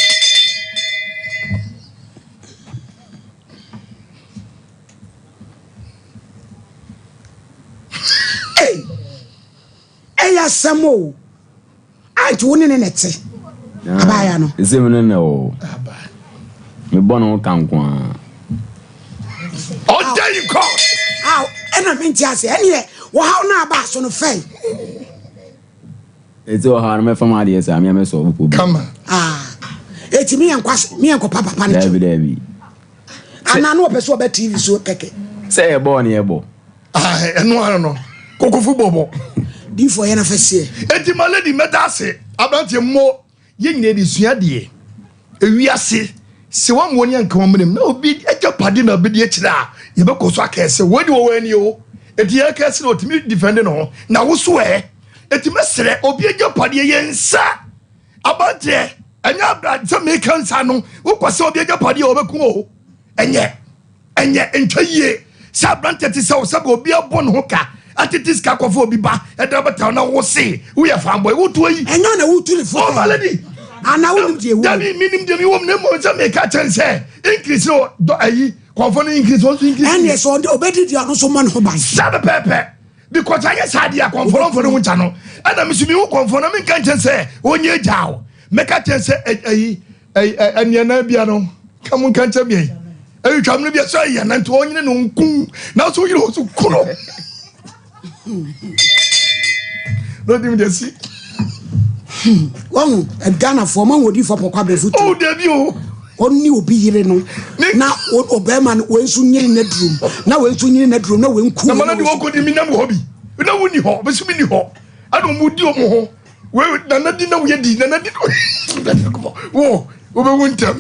ya samo anti woni ne nete abaya no ezem no na o me bono kanko a o dey you call ena menti ase ene wo ha na aba so no fei ezo ha na me fama de esa me so opo come eti mi enko papa ne David ana no opeso obe TV so keke say e bo na e bo eno no kokofu bobo di for ye na fese eti maledi medase abrantie mo ye nyine di sua de ewiase se wa mo ni anka mo nem na obi ejapade na obedi ekira ye be koso akese wodi wo wani o eti ye kese no timi defend no na wo so eti mesere obi ejapade ye nsa abante enya abrantie me kansa no wo kwase obi ejapade obeku o enye ntwaye sa abrantie ti se wo se obi abon ho ka atitis ka kwafo obi ba edabata na wo se wo ye fanboy wo to yi enyo na wo tu le fo maledi ana wo nim de wo dabi minim de mi wo ne mo se me ka chense increase no do ayi kwafo no increase won increase and so obedi de no so man ho ban sabe pepe because I yes adia kwafo no for no ncha no ana mi sumi wo kwafo no me ka chense onye jao me ka chense ayi ania na bia no kamun kan che bi ayi twam no bia so ayi na nto onye no nku na so yiro so kuno no dim de si won Ghana for man wodi for pokwa be futu oh debi o onni obi yire no na obema no wensu nyiri na drum na wensu nyiri na drum na wenku na mana di wo ko di mi na mo hobi na woni ho be su mi ni ho ado mo di o mo ho we na di na wo ye di na di wo be wontam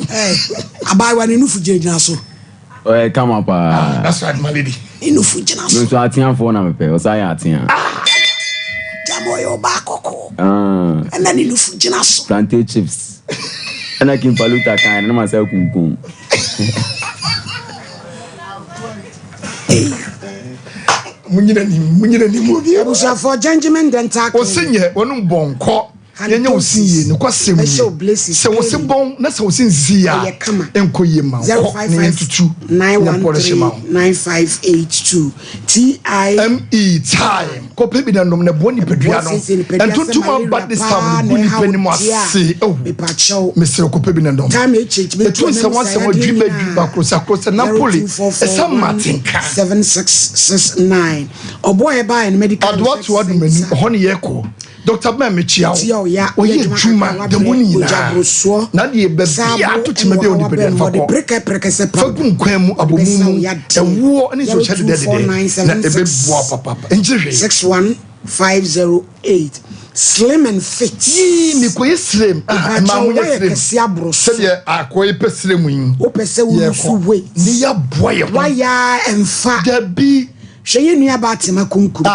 abai wa ni nufu jina so come up that's right my lady inufu jina so so atia for na me pe o sa ya atia jamo yo ba koko and then inufu jina so plantain chips ana kin paluta kan na ma sa kunkun munyina ni mo bi abusa for gentleman dental o senye wonu bonko yenya osinye ne kwasem ni se wo se bon na se wo sinzi ya enko yema ko ne tutu 9139582 time ko pebi na nom na boni pedua no entutu ma bad this time boni peni mo ase oh mesre ko pebi na nom etu se wan se mo dwiba krosa napoli esa matinka 7669 oboy ba in medical adwa to adu mani ho ne ye ko Dr. Memechiao, oye juma de muni na de bebia to time be oni pede fako fagun kwemu abomumu ewo ani so chede de na ebe boa papa enjire 61508 slim and fit ni koye slim ma mo ye slim se de akoye pe slim yin o pese wo su weight ni ya boye waya emfa da bi hweye nua ba tema kunkuru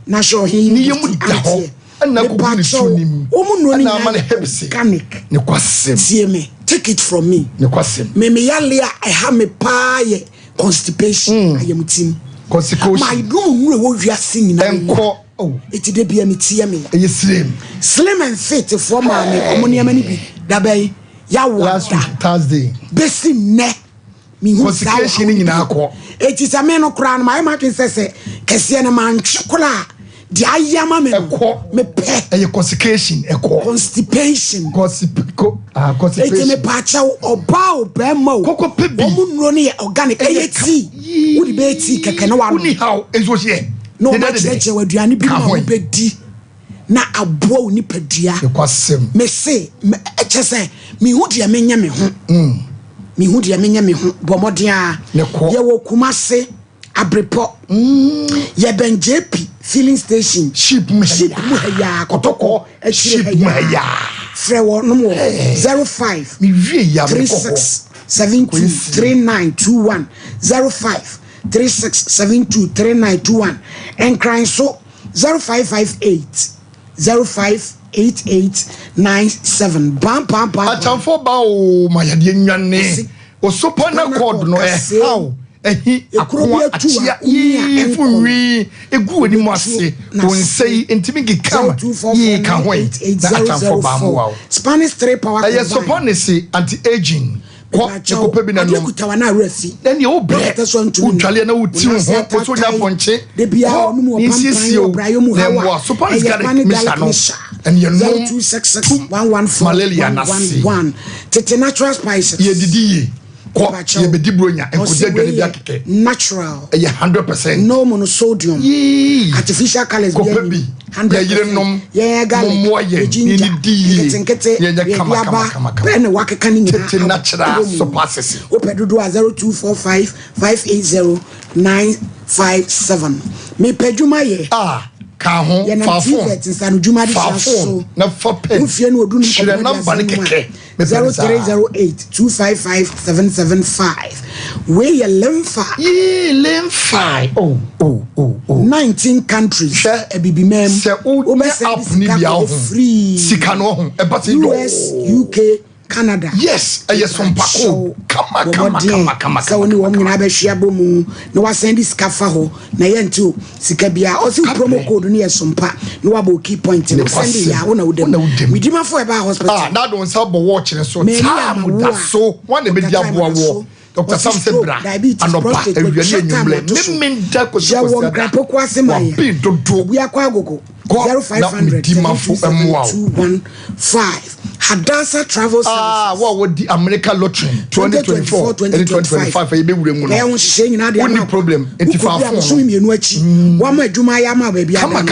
na sho he ni yemu da ho na ko bi tunim na man hebsi mechanic ne kwasem tie me take it from me ne kwasem me yale I have me pa ye constipation ayam tim constipation my do nure wo wiase nyina enko oh eti de bia me tie me e slim and fit for ma me omoniam ni bi da bay ya last Thursday besi ne mi hu constipation ni nyina akọ eti sa me no kra no my twin sese kese na man twikola di ayama me me pe e constipation constipation constipation eti me pa cha oba obema o koko pebi omunro ne organic ayeti udi be ti keke na wa uni how ezo here no ma cheche waduane bi ma be di na aboa oni padua e kwasem me se chese mi hu dia menya me ho mi hu dia menya me ho bomodia ye wo kumase abrepo ye benjepi filling station ship mu ya kotoko ship mu ya frewo no 05 mi wie ya 36723921 0536723921 and crying so 0558 058897 bam atamfo ba o mayade nwane o sopa na code no how ehi akwa achia ifunwi egu oni mo ase wonsei ntimi gikama yi ka hwen na atamfo ba mo wa Spanish 3 power aye sopa ne se anti aging ko ekope bi na no kutawa na rafi then you bre utwale na uti ho so nya ponche de bia onu mo pampan obrayo mu hawa sopa is got no and you know 02661111 tete natural spices ye didi ko ye bedi bronya enkoje gani bia keke natural 100% no monosodium artificial colors bi 100% ye garlic ginger ye kama pen wakeka ni nyina natural surpasses opedudu 0245809557 me peduma ye ka ho fa phone na fa pen ufie no odunu ko number ne keke 0308255775 we ye lemfa oh 19 countries ebibi mem se o me app ni bia ho free sika no ho e ba se US UK Canada yes Sompa kama so ni wom nyina be hwea bomu na wa send scafa ho na ye nti sika bia o si promo code ni Sompa no wa bo key point ni send ya wo na wo dem midima fo e ba hospital na don sa bo watch ne so time da so one e be dia bo wo Dr. Sam Sebra anopa ewiani enyumle memenda ko so ko grapo ko asemaye bi akwa agogo 0500 Hadasa Travel Services. What would the America Lottery 2024 2025 e be wure mu no. E won hye nyina de no problem. Entifa phone. So mi enu achi. Wa ma adwuma ya ma ba bia. Kama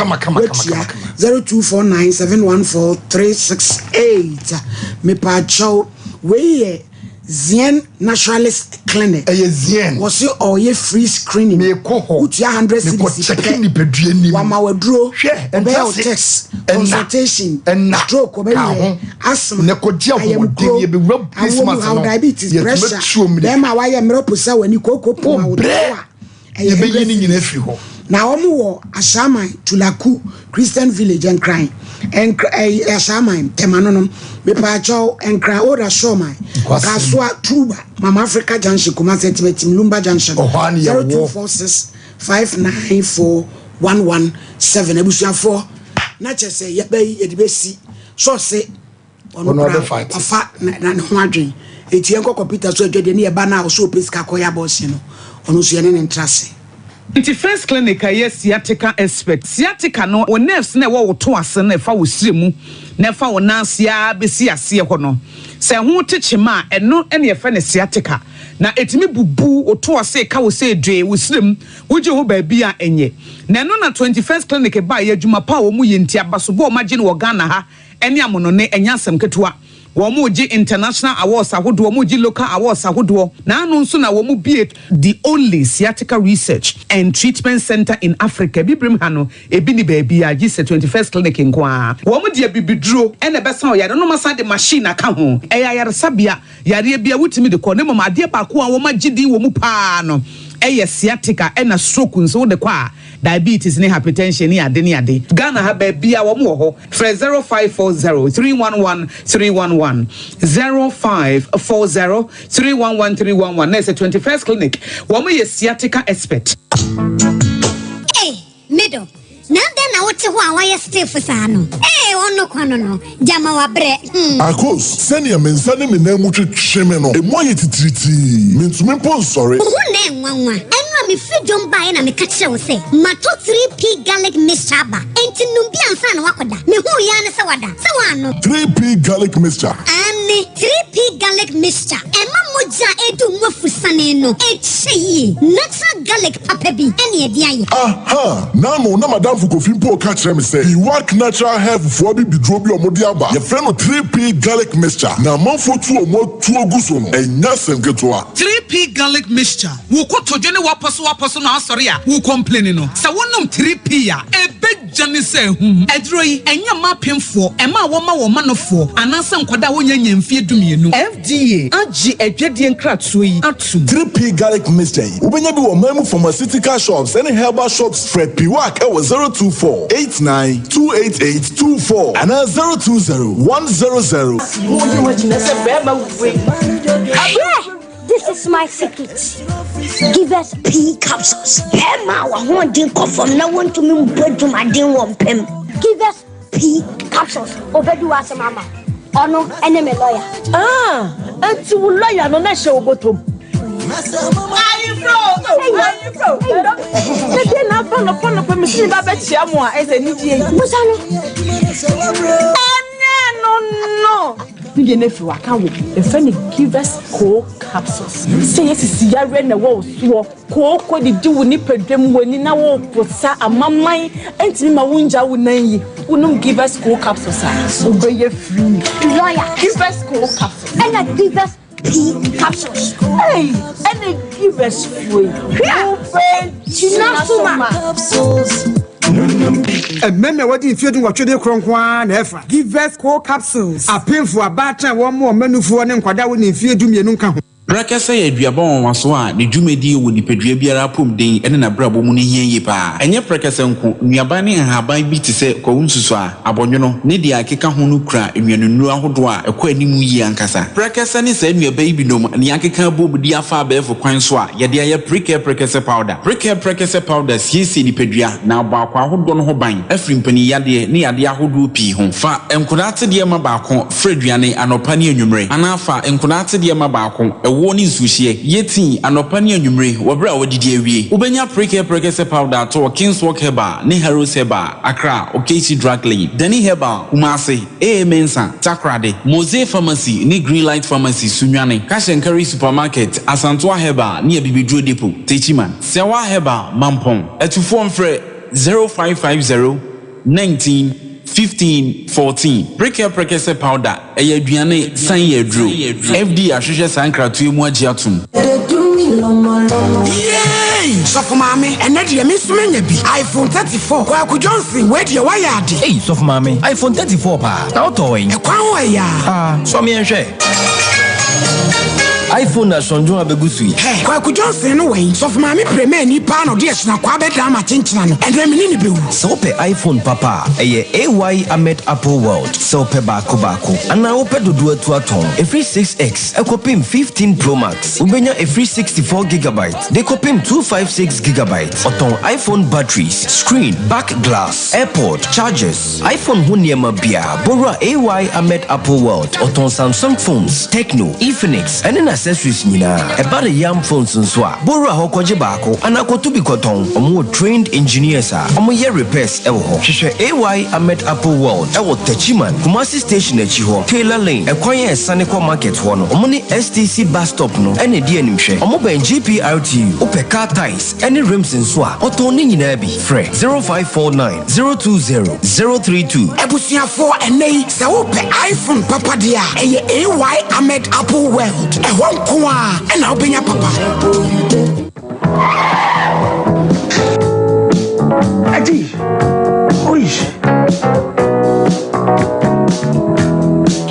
0249714368. Me pa chow we Zien Naturalist Clinic. Zien. Was you all ye free screening? Me ko ho. Utia 100 cedis. Checking ni bedue ni. Wa ma waduro. And test consultation. Stroke obey. Asthma. Ne ko dia ho den ye be rub Christmas no. Diabetes, pressure. Dem a wa ye mreposa wani kokoko ma wo. Ye be yini nyina afiri ho. Na omo wo Ashaman Tulaku Christian Village and crying. And Ashaman Temanonom me pa chow and cry order Shoman Kaswa Truba Mama Africa Junction Kumase Tibetim Lumba Junction 0246594117 ebusia 4 na chese ye be si so say ono fight afa na ne ho adwen etie nko computer so adwede ne e ba na so pesika koya boss no ono so ye ne ntrase. Nti first clinic aye sciatica expert sciatica no o nerves na wo to ase na fa wo siremu na fa wo nansia besi ase ho no se ho techema eno ene fa ne sciatica na etimi bubu o to ase ka wo se dwe wo sirem wo je ho ba bia enye na no na 21st clinic ba ye adwuma pa wo mu ye nti abaso bo o magye no Ghana ha ene amono ne enya asem ketewa Womuji international awards ahodo womuji local awards ahodo na anu nso na womu be the only sciatica research and treatment center in Africa bibrim ha no ebi ni baabi a gise 21st clinic nko a womu de bibiduro ene besa o yare no masa de machine aka ho eya yare sabia yare bia wutimi de ko ne mama ade ba ko a wo magidi womu pa no eye sciatica ena stroke nso de kwa diabetes ne hypertension ne ade ne ade Ghana ha ba bia wo mo ho 0540 311 311 0540 311 311 na 21st clinic wo mo ye sciatica expert. Hey middle Nanda na wote ho a waya stiff sa no. Ono kwano no. Jama wa bre. Akos, seni ya mensane me na mu twetwe no. Emu aye titiriti. Mentumi pon sori. Wo na enwanwa. Enwa me fidom bae na me ka kire wo se. Mato 3P garlic mixture ba. Enti numbi ansa na wakoda. Me hu ya ne se wada. Se wano. 3P garlic mixture. Ani 3P garlic mixture. Ema moja edu mwafusane no. Echi. Natural garlic papa bi. Eni edi aye. Aha. Nano na madam Fukofimpo catch me say he work natural hair for be drobi omodi aba your friend 3P garlic mixture na manfo tu omo tu oguso no enya semketoa 3P garlic mixture wo kotodwe ne waposo na asori a wo complain no sa wonnom 3P a ebejane se hu edro yi enya mapemfo ema wo ma nofo anasa nkwada wo nyanya mfie dumienu FDA agi adwedie nkratoso yi atum 3P garlic mixture yi ubenya bi wo mamu pharmaceutical shops any herbal shops Fred P work e was 024-89-288-24 and 020-100. This is my secret. Give us P capsules. Pema wa won din ko from now on to me bread to my din won pem. Give us P capsules. Obedu asa mama. Ono enemy lawyer. Enti wo lawyer no na she obotom. Where you from? They na pon me see ba betia mo a ese ni die. Musa no. No. You never waka wo. The friend give us cold capsules. Say yes si yare na wo so. Ko di di wo ni pedwem wani na wo posa amaman enti ma wunja wo nan yi. Unum give us cold capsules. So be ye free. Lawyer, give us cold capsules. And give us P capsules. Hey, and give us free. Chinasuma capsules. Meme wadi fiedun watwede kronkwa na efa. Give us cold capsules. Apemfo abatra wo mo manufo ne nkwada wo ne fiedum yenu nka ho. Brakasa ya duabon waso a ne dwumedi wo nipadua biara pomden ene na brabo mu ne hienye pa enye brakasa nko nuaban ne haban bi te se ko nsusu a abonwono ne dia akeka ho no kura enwanunu ahodo a ekọ animu yi ankasa brakasa ne sa nuaban bi nom ne akeka bobudi afa abefo kwan so a ye dia ye brakasa powder siesi nipadua na abakwa ahodo no ho ban afri mpani yade ne yade ahodo pi ho fa enkodate de ma baako freduane anopa ne anwumre anafa enkodate de ma baako woni nsuhie yeti anopa ne anwumre wobra wodidi awie ubenya brakasa powder to Kingswalk Herbal ne Heroes Herbal Accra Okechi Drug Lane Dani Herbal Kumase Mensa Takrade Mose Pharmacy ne Greenlight Pharmacy Sunwane Cash and Carry Supermarket Asantoa Herbal ne Bibidro Depot Techiman Sewa Herbal Mampong etufo mfre 0550 19 15-14 brakasa powder aduane san yedro FD ahwehwe sankratu mu agiatum Yay! So for mommy, and that you miss me be iPhone 34. Kwaku Johnson, where do you wire? Hey, so for mommy, iPhone 34 pa. Now toy. Kwa ya. So me and share. iPhone na sonjo abegusui. Hey, kwa ku Johnson no way. So for mama premier ni pa no de na kwa be drama chinchina no. And me ni be wu. So pe iPhone papa, eye AY Ahmed Apple World. So pe bako. Ana ope dodo atu aton. A free 6X, ekopim 15 Pro Max. Ubenya a free 64 GB. They kopim 256 GB. Oton iPhone batteries, screen, back glass, AirPod, chargers. iPhone huniema bia. Bora AY Ahmed Apple World. Oton Samsung phones, Tecno, Infinix, and an accessories nina. About a yam phones and swa. Bora hokoje bako. Anakotubi koton. Omo trained engineers are. Omo ye repairs ewo. Shisha AY Ahmed Apple World. Ewo Techiman. Kumasi station echiho. Taylor Lane. Ekwanyen Saniko Market hono. Omoni STC bus stop no. Ene di enimshe. Omo ben GPRTU. Ope car ties. Any rims and swa. Otoni nyina bi. Fre 0549 020 032. Ebusia for ene se ope iPhone papa dia. Eye AY Ahmed Apple World. E hon ko a e na obenya papa. Adi. Oish.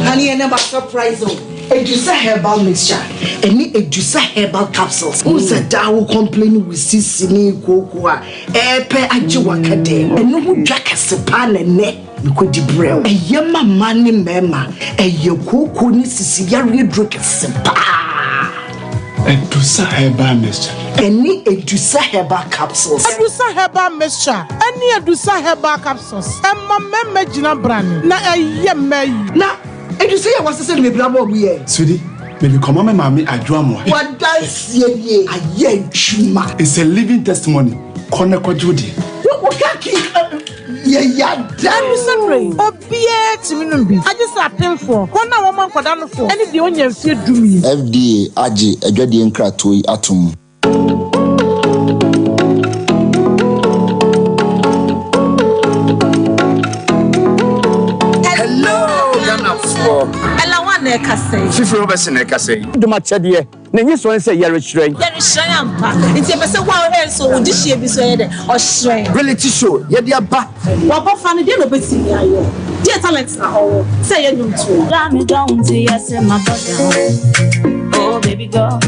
Honey, and never surprise you. Edusa herbal mixture. Any Edusa herbal capsules. Who's a daw complaining with sisini cocoa? Epe ajiwakade. And no jack a sepan and neck. Nkodi brew. E yema mani mema. E yoko ni sisi yari drink sepa. Edusa herbal mixture. Any Edusa herbal capsules. Edusa herbal mixture. Any Edusa herbal capsules. Emma meme jina brand. Na yeme. Na Edusa ya wasa se me blabo biye. Sudi, me le comment mama adwamo. What does ye aye chuma. It's a living testimony. Kone kwa judi. What kaki ya dan sanre obie timinum bi agisa apemfo kona wo man kwada no fo ene de onya mfie dumi FDA age adwade nkrato yi atom. Ela wane kase. Fifro obese ne kase. Duma chede na nyi so nse yare chire. Yare chire ampa. Nti e pese wa o so wo dihie bi so ye de o chire. Reality show ye de aba. Wa bo fa ne de no beti ayo. Dear talent na ho. Say ye nyum to. Let me down to yes my body. Oh baby girl.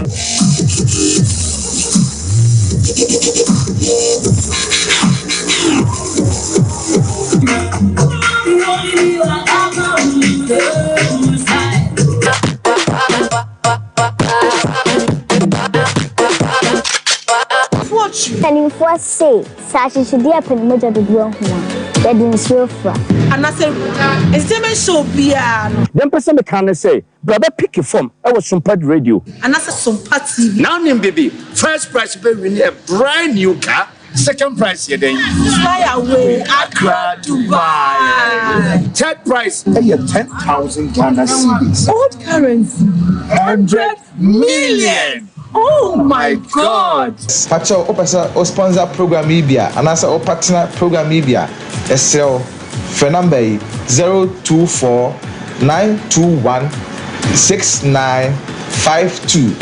And if what say, Sashi should be up in the middle of the ground. That didn't feel fra. And I said, it's the so piano. Then person can say, brother pick a form. I was Sompa radio. And I said, Sompa TV. Now, baby, first prize will be a brand new car. Second prize, you then fly away. Accra, Dubai. Third prize, 10,000 Ghana cedis. Old currency, 100 million. Oh my God! Pacho, o sponsor program Ibia, and as a partner program Ibia, SL for number 024 921 6952.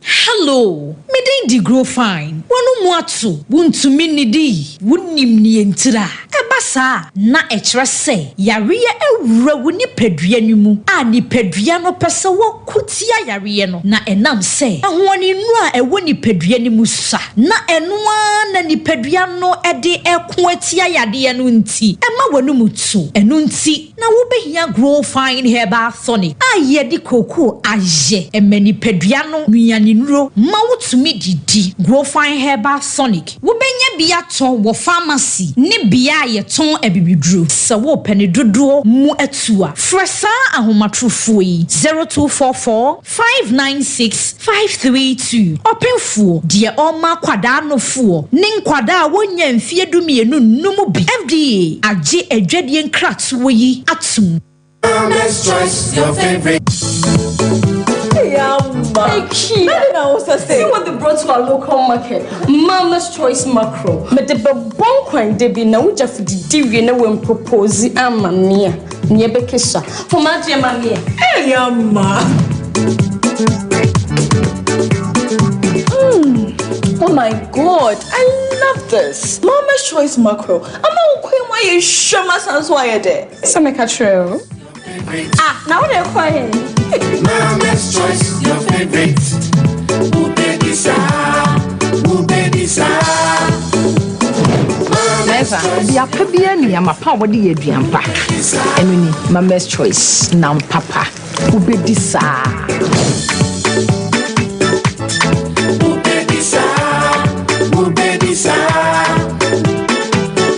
Hello, me dey grow fine. Wonu mu atu, wuntumi nidi, wunim ni entira. Ebasa na echre se, yariye ewura woni pedua nimu. A ni pedua no pese wo kutia yariye no. Na enam se, ahoni nu a ewo ni pedua nimu sa. Na enua na ni pedua no ede eko atia yade no nti. Ema wonu mutu, enu nti na wo behia grow fine herbal tonic. A ye di koko aje, emani pedua no nuane nuro. Ma wotumi didi grow fine herbal sonic wo benya bia ton wo pharmacy ne bia ye ton abibiduro se wo pene dodo mu atua fresa ahomatrofo yi 0244 596 532 openfo de oma kwada nofo ne nkwada wonya mfie dumienu num bi FDA age adwade nkrato yi atum. Let's choice your favorite. See what they brought to our local market. Mama's Choice Macro. But the bon coin de be now just the divvy and when propose mamma near Bekesha. For my dear mamma. Hey, yamma. my god, I love this. Mama's choice mackerel. I'm not queen why you show my son's why there. Some make a true. Now they're quiet. Mama's choice, your favorite. Never. The Apabian Yamapa, what do you do? Emily, Mama's choice. Now, Papa. Ubedisa.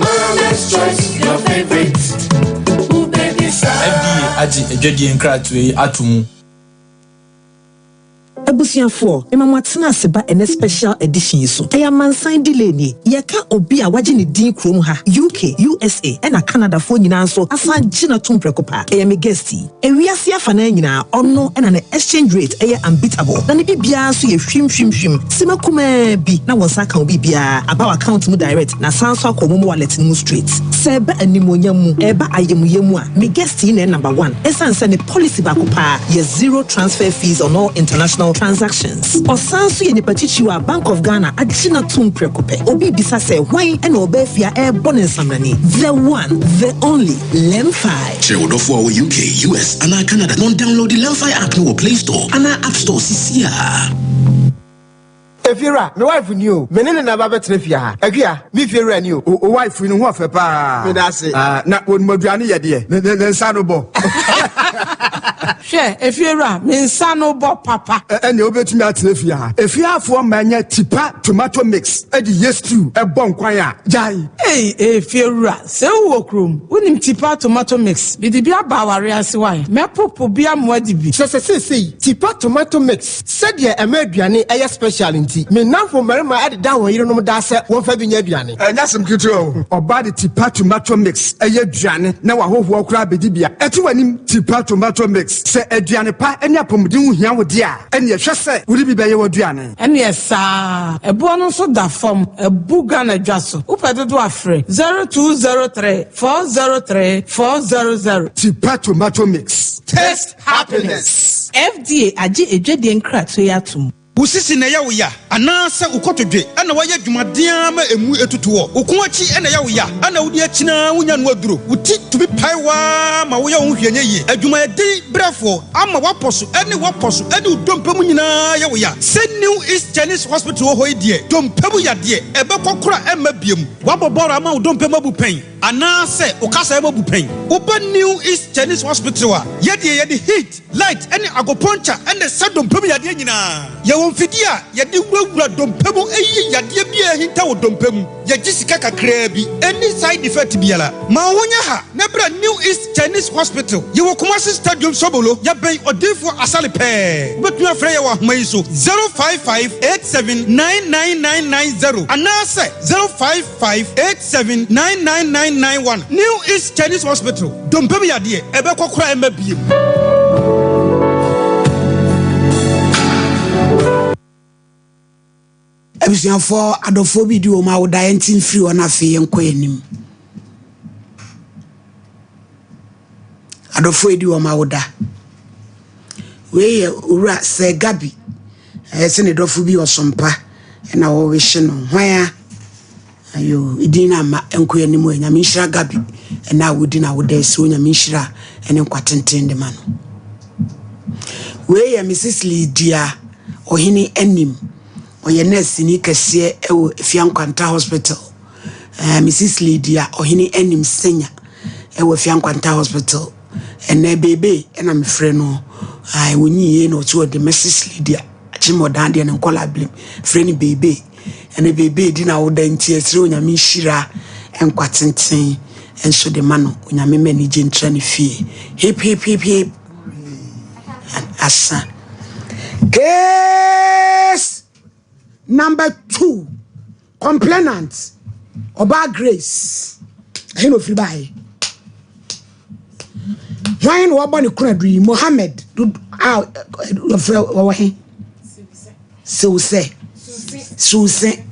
Mama's choice, your favorite. Aji ejedi enkra tuwe atumu. Abusiafo, emamwatena seba ene special edition yiso. Eya mansan delay ni. Yeka obi a waji ni din krom ha. UK, USA, ena Canada fo nyina so asan gina tumprekopa. Eya me guesti. Ewiase afana nyina ono ena ne exchange rate eya unbeatable. Na ne bibia so ye hwim. Sima kuma bi na wonsa kan obi bia aba account mu direct na sanso akomo mu wallet mu straight. Seba animonya mu eba ayemuyemu a me guesti na number 1. Esan ne policy bakopa ye zero transfer fees on all international transactions. Osanso ye nepatichiwa Bank of Ghana agina tumprekope. Obi bisa se why ena obefia bon ensamrani. The one, the only Lemfi. Chewodofu our UK, US, and Canada. Don't download the Lemfi app no Play Store and App Store CCA. Efira, my wife knew. Menene na baba trefia ha. Agua, mi fira ni o wife ni ho afa pa. Me da se. Na won maduane ye de. Ne nsa no bo. Hwe, Efira, me nsa no bo papa. Ene obetumi atrefia ha. Efiafo manya tipa tomato mix. E di yestu e bon kwan a. Jai. Efira, se wo krom. Wonim tipa tomato mix. Bi di bia ba ware ase wan. Me popo bia mo adi bi. Se tipa tomato mix. Se de e ma aduane e special nti. Me nan for marima ade da won yire no da se won fa bi nya aduane. Nyasem kitu o. Oba de tipa tomato mix e ye aduane na wa hoho akura bedi bia. Eti wanim tipa tomato mix. Se aduane pa ene apomden hu hia wo de a. Ene hwe se wuri bi be ye wo aduane. Ene esa. Ebo no so da fam. Ebu Ghana dwaso. Upede do afre 0203 403 400. Tipa tomato mix. Taste happiness. FDA agi ejwede nkrato yatum. Usisi na yawo ya anasa ukotodwe ana waya dwumaden ma emu etutuo ukunwachi ena yawo ya ana wudi achina wunya no aduro uti tubi paiwa ma wo ya wo hwenye yi adwuma edi brefo ama waposo ene udompemu nyina yawo ya se New East Chinese Hospital ho idie dompemu yade ebekokora emma biem waboboro ama udompemu abupen anase ukasa ema bupen uba New East Chinese Hospital a yede heat light ene agoponcha ene sadompemu yade nyina Fidia, yadi wura dompemu eyi yade bia hinta wo dompemu yagisika kakra bi any side effect biala ma wonya ha na bra New East Chinese Hospital ye wo Kumasi Stadium Sobolo ya ben odefo asale pe betu afre ye wa homa yi so 0558799990 anase 0558799991 New East Chinese Hospital dompemu yade ebe kokora emma biem. Ebisan for adofo bi di o ma wo da entin free on afi enko enim adofo di o ma wo da we ura se gabi se ne dofo bi osompa na wo we hye no hwan ayo idina ma enko enim enya me hira gabi na wodi na wo da se onya me hira ene kwatenten de ma no we ya Mrs. Lydia ohini enim oye nurse ni kese ewo Fiankwanta Hospital Mrs. Lydia ohini enim senya ewo Fiankwanta Hospital ene bebe ena me frɛ no ai wonyi ye no to de Mrs. Lydia achimodan de ne nkola blim frɛ ni bebe ene bebe di na wo dan tie sire onyame hira enkwatenten enso de mano onyame mani gentra ne fie hip asa case number 2 complainant Oba Grace hino free by why no oba ne kunadu Mohammed Suse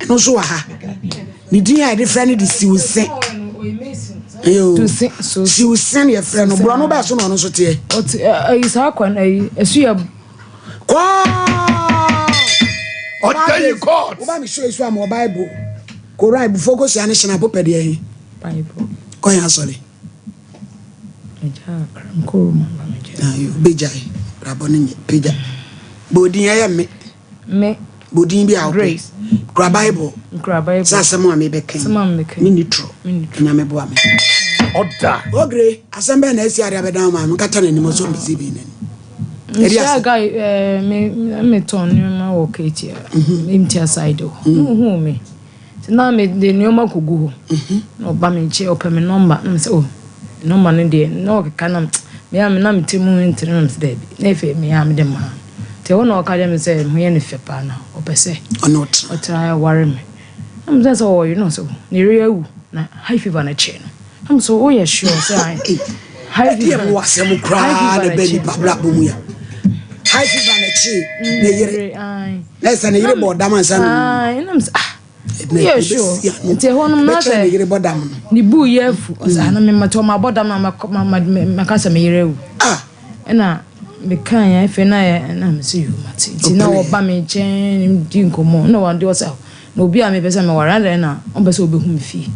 no so ha ni din ya different di Suse Suse ne friend no bro no ba so no so tie isa kwan esu ya Order you court. Oba me show you am Bible. Ko right before go say national popedi eh. Bible. Ko yan sorry. Eja kram mama meja. Ayo bejai. Raboni peja. Bodin ya me. Bodin bi a Grace. Kra Bible. Sa asem a me beken. Me nitro. Na me bo ame. Order. Ogre asembe na esi ade abedan ma me kata na ni mo so mbisi bi nani. Yeah, guy, me turn my work it here. Empty aside. Who me? Now me the new mark go. No bamming chair open my number. Say, oh, no money there. No, can me am na me timu internet there. Nefe me am the man. Te one academy say me any fepa na. Opese. Or not. Or try worry me. I'm just all you know so. Ni real na high fever na chain. I'm so oh yeah sure say high fever was am cry the baby babla bumuya. High fever na chi na yire na say na yire bodam ansa no yeah sure nti honum na say yire bodam ni bu yefu na me mato ma bodam na maka say me yire wu na me kan ya fe na me see you mati nti na oba me chen di nkomo na wan de osa na obi a me pese me waranda na on pese obehu me fi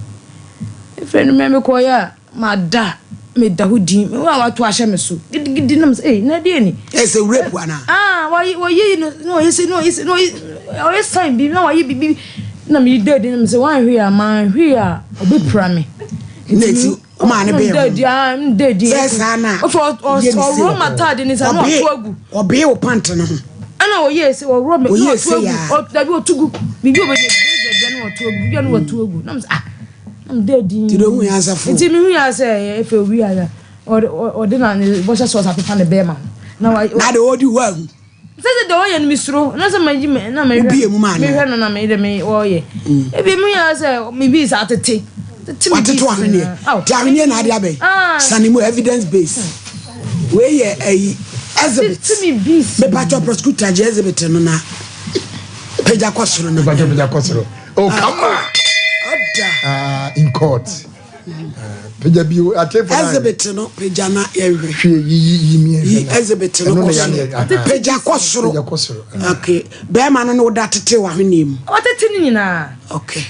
fe no me ko ya ma da me da hudi me wa to ahye me so gidi nam say na de ni yes a rape ana why no yes sign bi na why bibi na me dead nam say wan hwe a man hwe a obi pra me neti o ma ne be I'm dead yes ana of ro matade ni sa no to agu obi o pant no ana o yes o ro me no to agu o dabi o tugu bibi obi de no to agu bibi no to agu nam say I'm dead. You don't answer for. It's me who say if we are or then boss us at the bear. Now I the old you well. Says the way and Mistro, not some my Jimmy, no, may be a man. Me made me oh yeah. If me as maybe it's at the tea. What to oh, Darwinian Adiabe. Sanimu evidence base. Where ye a Elizabeth to me beast. The battle prosecutor Elizabeth na Peja Kosoro no Peja Kosoro. Oh come on. In court. Peja bi atepo na Elizabeth no peja na ehwe. Yi Elizabeth no peja Kosoro. Okay. Be man no da tete wa hwenem. What tete ni na. Okay.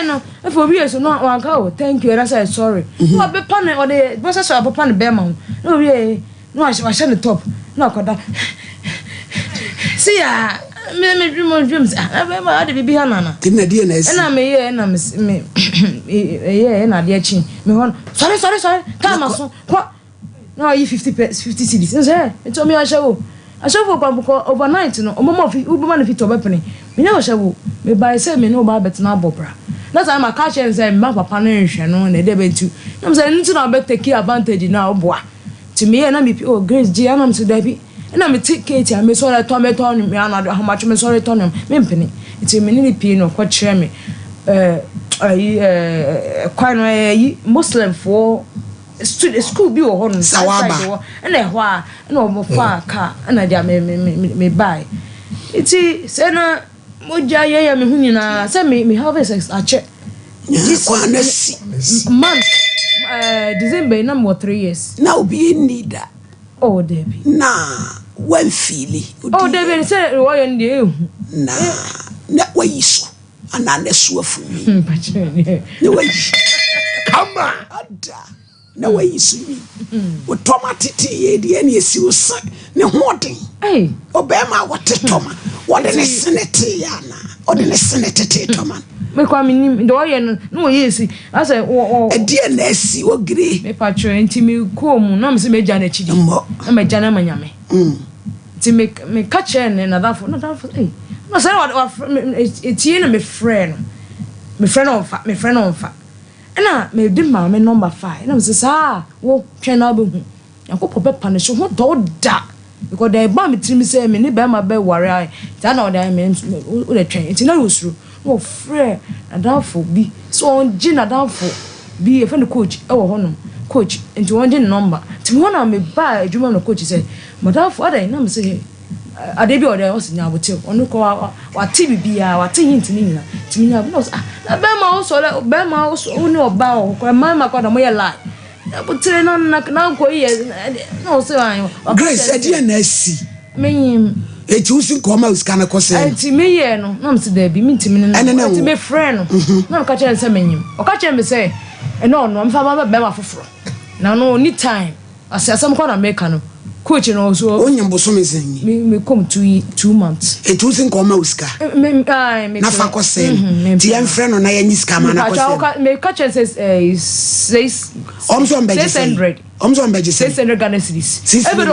No. If we so no wan ka thank you and I say sorry. No be pan or the boss so papa no be man. No we no I share the top. No koda. See ya. Me dreams I dey be hanana na die na esi na me na me na dey chi me hon sorry come so kwa no you 50 cedis say it to me ashawo kwa overnight no omomo uboma na fit obepene me na ashawo me buy say me no ba bet na bobra that time I catch and say my papa no nhwe no na dey bentu na say nti na bet take advantage na oboa to me na me oh Grace G na me so dey bi na me take Katie me sorry tomato me na how much me sorry to me mpeni it me ni pie no kwa kire me kwa no yi Muslim for school bi wo hon sawaba na ehwo a na omo fa ka na dia me buy iti se na moja ye me hunyina se me have sex a check this one month December na mo 3 years na obi need that oh Debbie na one feeling oh Debbie say wo ye ndie na wa yiso ana na suafu mi na wa yi come on na wa yiso mi o tomato ye de na esi o sa ne hoden obema wote toma wo de ne senete ya na o de ne senete te toma me kwa minim do ye no ye esi ase wo e de na esi wo gre me patro enti me kom na me se me gya na chidi na me gya na manyame ti me catch na that for no say what eti na me friend on fa na me di ma me number 5 na me say sa wo twen na be hu yakopɔ be punish ho do da because they ba me trim say me ni be ma be ware ai ta na o da me o de twen eti na usuru no friend adafo bi so on gi na adafo bi e friend coach e wo hono coach enti won di number ti me na me ba adwuma no coach say madafo ada na me say adebi ode o sinya abote onu ko wa ti bibia wa ti hint ni nyina ti mi nya no na be ma o so oni oba o ko ma ko na mo ye lie abote na ko ye no say an Grace e dia na si menyim It using Nkomo Osika na kose. Enti me ye no, na mse da bi mintimi no. Enti me friend no. Na ka kire nse menyim. O ka kire me say, no no, mfa ba be ma foforo. Na no any time. Asasam ko na make no. Coach no so. Onyam boso me sen. Me come 2 months. It using Nkomo Osika. Me na fa kose. Ti en friend no na ye nyisika ma na kose. Me ka kire says 600. Omso mbeje 600 Ghana cedis. Every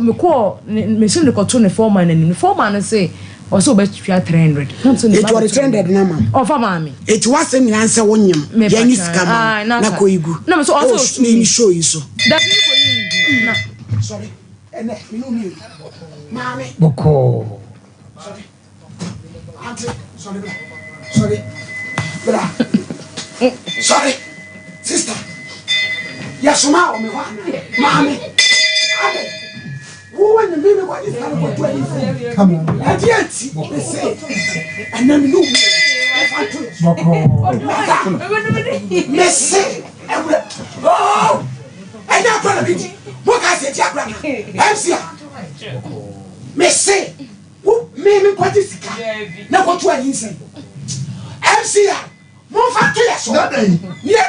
me call me sim ko to ne foreman ni. Foreman say also bet 300. It was 300 na ma. O fa ma me. It was in answer wonyam. Ya nyisika ma na ko igu. Na me so also me show you so. That me ko igu. Na. Sorry. Ene me no me. Mami. Boko. Sorry. Auntie, sorry. Sorry. Bra. Sorry. Sister. Yes, ma, me wa. Mami. Ade. Who when the baby what is kind of 20? Come on. At yet, they say. And then you. Boko. Messi. Oh. And now for the beach. What I say, Jack? MC. Messi. Who me what is it? Now what you are insane. MC. Mon factory so. Yeah,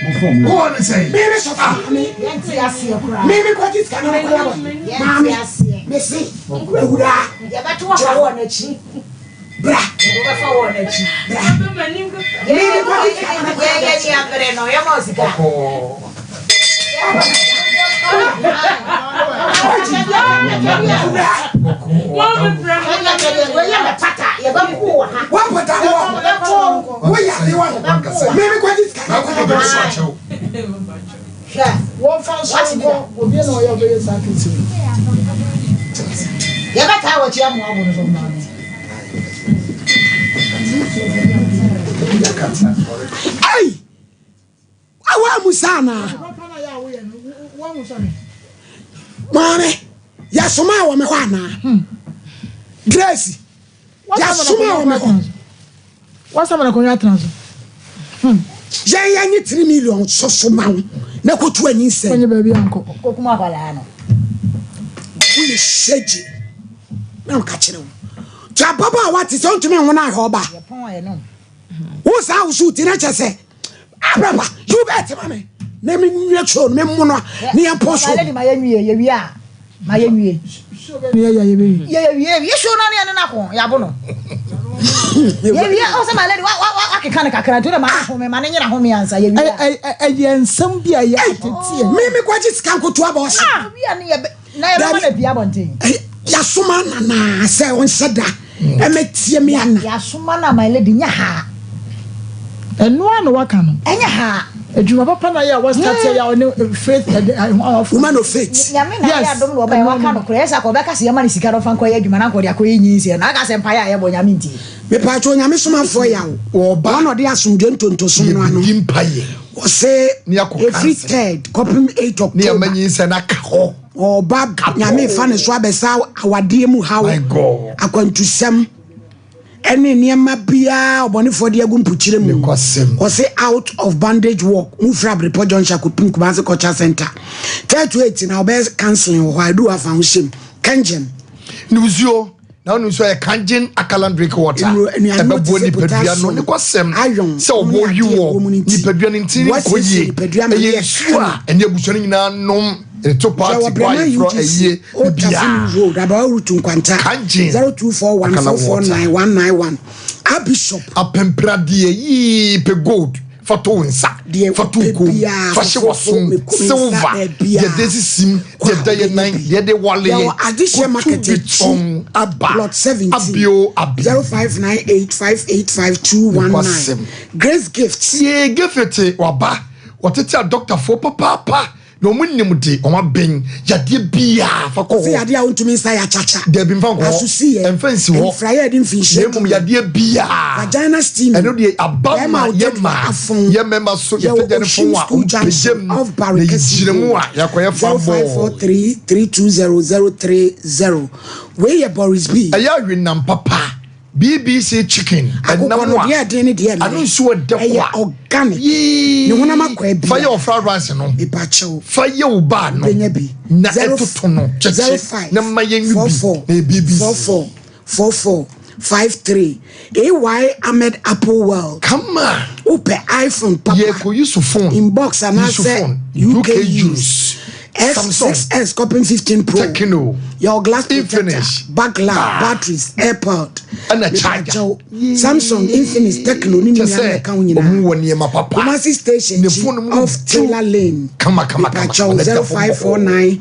Who want to say? Maybe so far. Maybe what is coming on? Mommy, Messi. Ura. Ya ba to wa wa na chi. Bra. Ba fa wa na chi. Bra. Maybe what is coming? Ya ngre no ya mo sika. Mame, yasoma wa me hwana. Grace. Yasoma wa me hwana. What's up na konya transo? Ya nyi 3 million so ma wo. Na kotu anyi nse. Onye ba bi anko. Kokuma kwala no. We sheji. Na ka kire wo. Ja baba wa ti so ntumi nwona ho ba. Ye pon ye no. Wo sa wo su ti na chese. Abraba, you bet mame. Na me nwie cho me mu no ne ya poso. Ale di ma ye nwie ye wi a. Ma ye nwie. Ye ye be. Ye show na ne na ko ya bo no. Ye wi o se ma le wa akeka ne kakra to na ma ho me ma ne nyina ho me ansa ye wi a. Ye nsam bia ye atete. Me kwaji sika nkoto aba o se. Wi a ne ye na ye ma na bia bonten. Ya soma na se on seda. E metie me ana. Ya soma na ma le di nya ha. Eno anu waka no. Enya ha. Ejuma papa na ya was start ya on faith woman of faith. Nyame na ya dom no ba waka no kure esa ko be ka se yama ni sika do fa nko ya adwuma na nko de akoye nyinsi na aka se mpa ya bo nyame nti. Me pa cho nyame soma fo ya wo. Oba no de asomdwe ntonto som no ano. Gimpaye. O se every third copim 8 October. Ni amanyinse na ka ho. Oba nyame fa ne so abesa awade mu hawo. My God. Akwantusem. Any niema bia oboni for de agu mpuchire mu o say out of bandage work mu fra report John Shakopim Kumasi Culture Center 38 na obey canceling ho adu afa ho shem kanjem nuzo na nuzo e kanjen akalan drink water e be bo ni pedua no ne kwasem se obo yiwo ni pedua ni ntini koye e ye sua ene abuso ni nyina nom to party boy from a year road about route nkwanta 0241449191 a bishop apempradie yi pe gold fato nsa fato ko fashe waso silver ye desisim ye daye nine ye de wale ye addition marketing aba plot 70 abio 0598585219 Grace Gifts ye gifete waba watete a doctor for papa no munim de o ma ben yade bia fa ko se yade a untumi nsa ya chacha de bi mfa ko asusi emfansi ho fryer din finche nemum yade bia vagina steam eno de abama ye mema so ye tede ne fon a o pejem of barricades jiremu a yakoye fa bo 0543320030 we ye Boris B aya hwenam papa BBC chicken and no dia de ne dia me I don't so de organic ne wona makwa bi fire of fried rice no e ba chew fire o ba no benya bi na etoto no cheche na mayen bi na BBC 4453 AY Ahmed Apple World. Come on. Ope iPhone papa. Yeah, ko use phone. Inbox and I say UK use. S6S copying 15 Pro. Techno. Your glass Infinix. Backlight, batteries, AirPod. And a charger. Samsung, Infinix, Techno. Nini ya kauni na. Omuwani ma papa. Kumasi Station. Off Taylor Lane. Come. 0549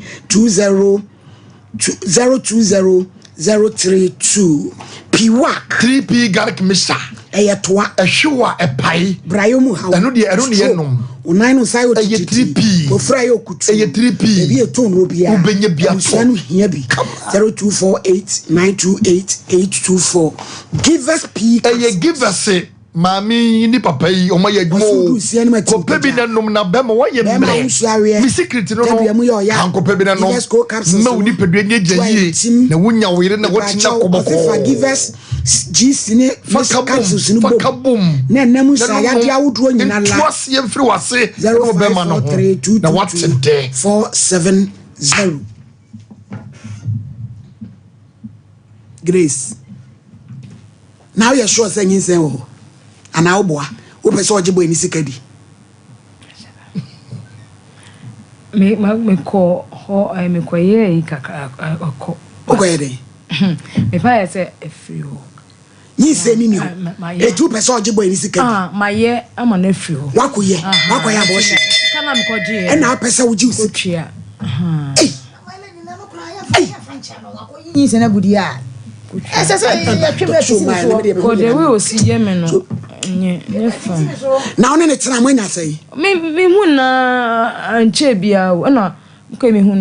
020 Piwak 3P garlic mixture eyetoa ehwewa epai brayomu hawo eno de enom onan no sai o 3P ofra yo kutu 3P ebi eton ro bia ubenya bia to anu hia bi 0248928824 give us P give us Mami ni papa yi o ma ya dwo ko pebi na nom na be ma wo ye mbre mi secret no kan ko pebi na nom ma uni pedu enye jayi na wunya wo yire na wotina ko boko give us GC ne capsules ni bom na namu sa ya dia wodro nyina la twas ye mfiri wase no be ma no na what today 470 Grace now you sure say yin say oh ana oboa wo pese ojibo eni sikadi me ko ho me ko ye kaka ko yede me fa ye se efrio ni se ni ni e tu pese ojibo eni sikadi ma ye ama na efrio wakoye abo hye kana me ko je e na pese wo ji usia ni se na budia Kode we osi ye me no nye fam na one ne tena mo nya sei me hu na anche bia na ko me hu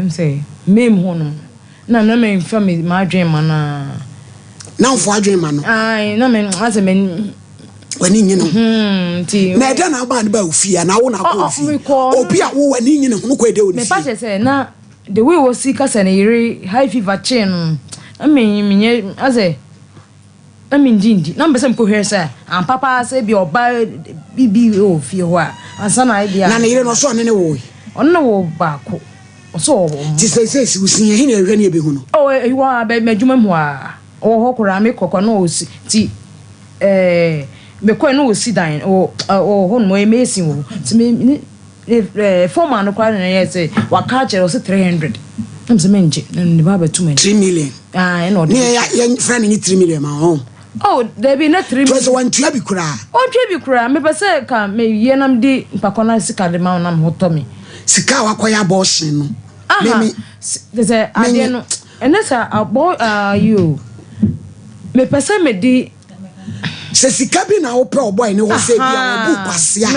say me hu no na me fam ma adwen ma na mfo adwen ma no ai na me ase me wani nyine ti na eda na ba ne ba ofia na wo na ko ofia obi a wo wani nyine hu ko ede oni me pa say na the way we see kasa na yire high fever chain minye aze ndindi na mbese mko hwese am papa se bi oba bibi o fie ho a ansa na idea na yire no so ne wo onno wo baako so ti say usin he na ehwe na ebehu no wa be madwuma mu a wo ho kora me kokko no osi ti me ko no osi dan ho no e mesin wo ti me former no kwa na yese wa ka chere osi 300 I'm menje ne baba too many 3 million no ne ya friend ni 3 million ma home oh there be not 3 million so one tua bi kura me pese ka me ye nam di mpakona sika de ma nam hotomi sika wakoya abortion no me there's a ade no enesa abo you me pese me di se sika bi na wo pe oboy ni wo se bi a wo bu kwasia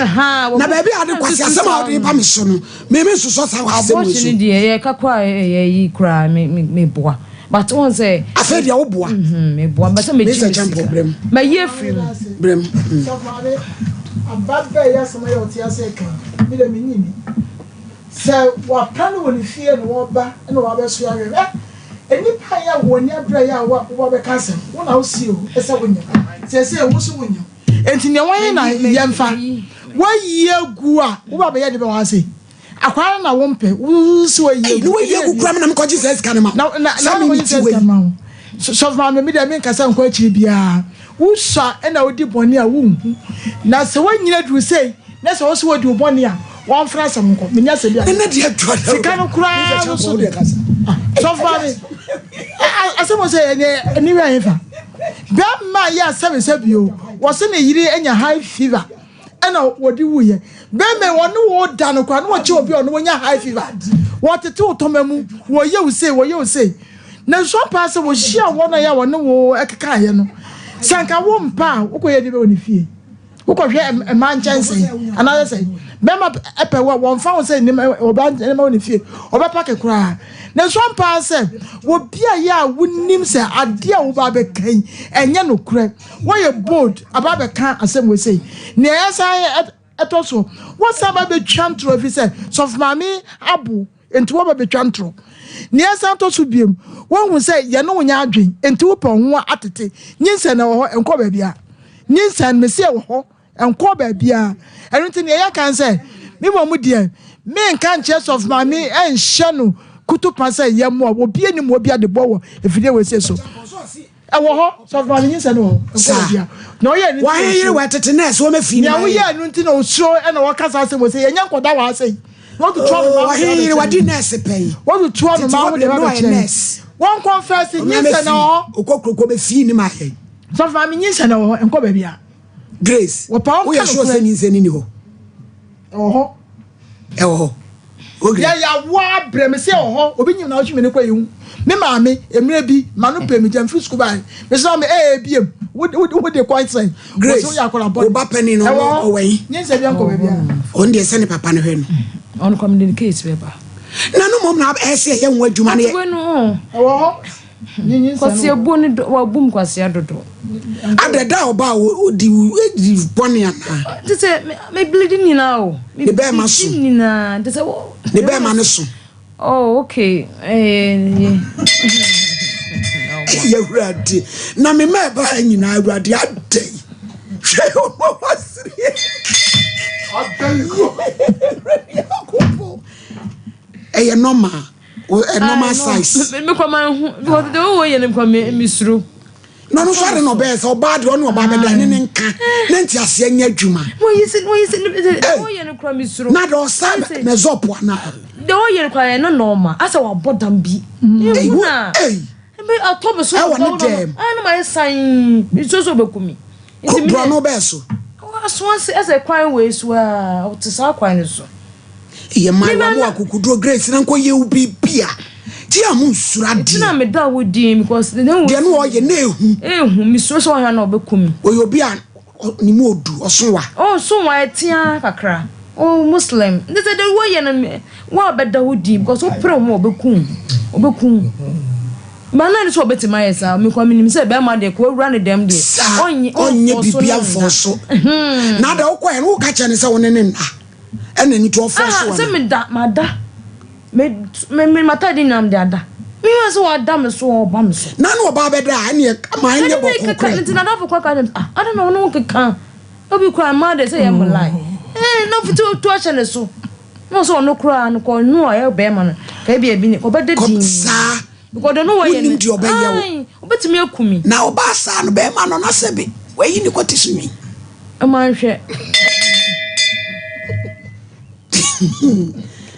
na ba bi ade kwasia se ma ode pa me so no me so sa wa se mo so di ye kakwa yi kra me boa but one say afa dia wo boa me boa but me chi problem ma ye free brem so mare ababa ya sama ya otia se kan mi le minyini se wa plan wo ni fie no wo ba na wa be so ya we eni pa ya wo ni abra ya wo be kasem wo na wo si o ese wo nya se wo so wo nya enti ne wan na yemfa wo yegu a wo ba be ya de be wa se akwara na wo mpe wo so yegu wo yegu kura na me ko Jesus kan ma na me ti we so ma me de me kasa nko akiri bia wo sha na wo di boni a wo na se wo nyina duru sei na se wo so wo di boni a one France nko me nya se bia na de atwa sika no kura no so so far asemo say any way fa ba ma ya se bio wo se ne yire enya high fever ena wodi wuye be me wonu wo da no kwa no wo che obi ono wonya high fever wo tete otomamu wo ye wo say na so pass wo hia wo na ya wo ne wo ekeka ye no sanka wo mpa wo ko ye de be woni fie wo ko hwe e man chance another say be ma epe wo mfa wo say ne ma woni fie oba pack kura na so pass wo bia ya wonim say ade a wo ba be kan enye no kura wo ye bold aba be kan asem we say na esa etoso wo sa ba be twantro fi say so mami abu enti wo ba be twantro nia santo so biem won hu say ye no nya adwen enti wo pon ho atete nyinsa na wo ho enko ba bia nyinsa me se wo ho enko ba bia enu nti ne ya kan say me mo die me nkan chest of mami enhye no kutu pasa ye mo obi ani mo obi ade bowo efide we se so wo ho so of mami nyinsa no enko bia no ye ni why you were to nurse wo me fi ni wo ye enu nti no so e na wo kasa se mo se ye nya nkoda wa say what to try no why you were nurse pay what to try no ma wo de ba nurse one confess nyinsa na okokoko be fi ni ma ye so of mami nyinsa na wo enko ba bia Grace wo pa wo ye so se nyinsa ni ho oho okay ya wa bremese oho obi nyim na wo tweme ne kwa yehu me maame emre bi manu pemi jam free school by me so me biem wo de quite say Grace wo ba pani no owen nyense bi anko bia on de se ne papa no hwe no on communicate be ba na no mom na ese ye nwa adwuma ne we no oho nyense kwasi ebu ni wa bum kwasi adodo adada oba odi boni ana tese me bleeding ni na o ne be ma so ni na tese ne be ma ne so oh okay ya urade na me ma ba nyina urade adai hwe o mo wasiri adai normal a normal size me kwa man because the way you kwa me suru no fare no be so bad one oba be da ne nka na nti ase anya adwuma wo yisi wo ye ne kwa me suru na do sa me zopo na the way you kwa no normal asa wa bodam bi e na me atobe so no ana ma san so be kumi nti me no be so so as a kwan we so a to sa kwan so ye mai wa mo akukudro Grace na nko ye ubi bia ti amu nsura di na me da wo di because the no ye na ehu mi so hwa na obekumi oyo bia ni mo odu osonwa sonwa etia kakra muslim this the way ye na wa beda wo di because o pre mo obekum mana ni so betima yesa me kwa minim se be ma de ko wura ne dem de onye bibia foso na da ukwa no ka che ne se woni ne na ena ni to foso se me da mada me mata di nam de ada me so wa da me so oba me so na no oba be da ene ma nye boko ka nti na da for kwa ka I don't know no ka obi kwa ma de se ye mo lie no fitu to a chene so no so no kura no ko no e be ma no ka bi ni obeda din sa because don't know why you ndi obeyewo obetimi akumi na oba sa no be ma no na sebe wayi ni kwatisumi amanhwe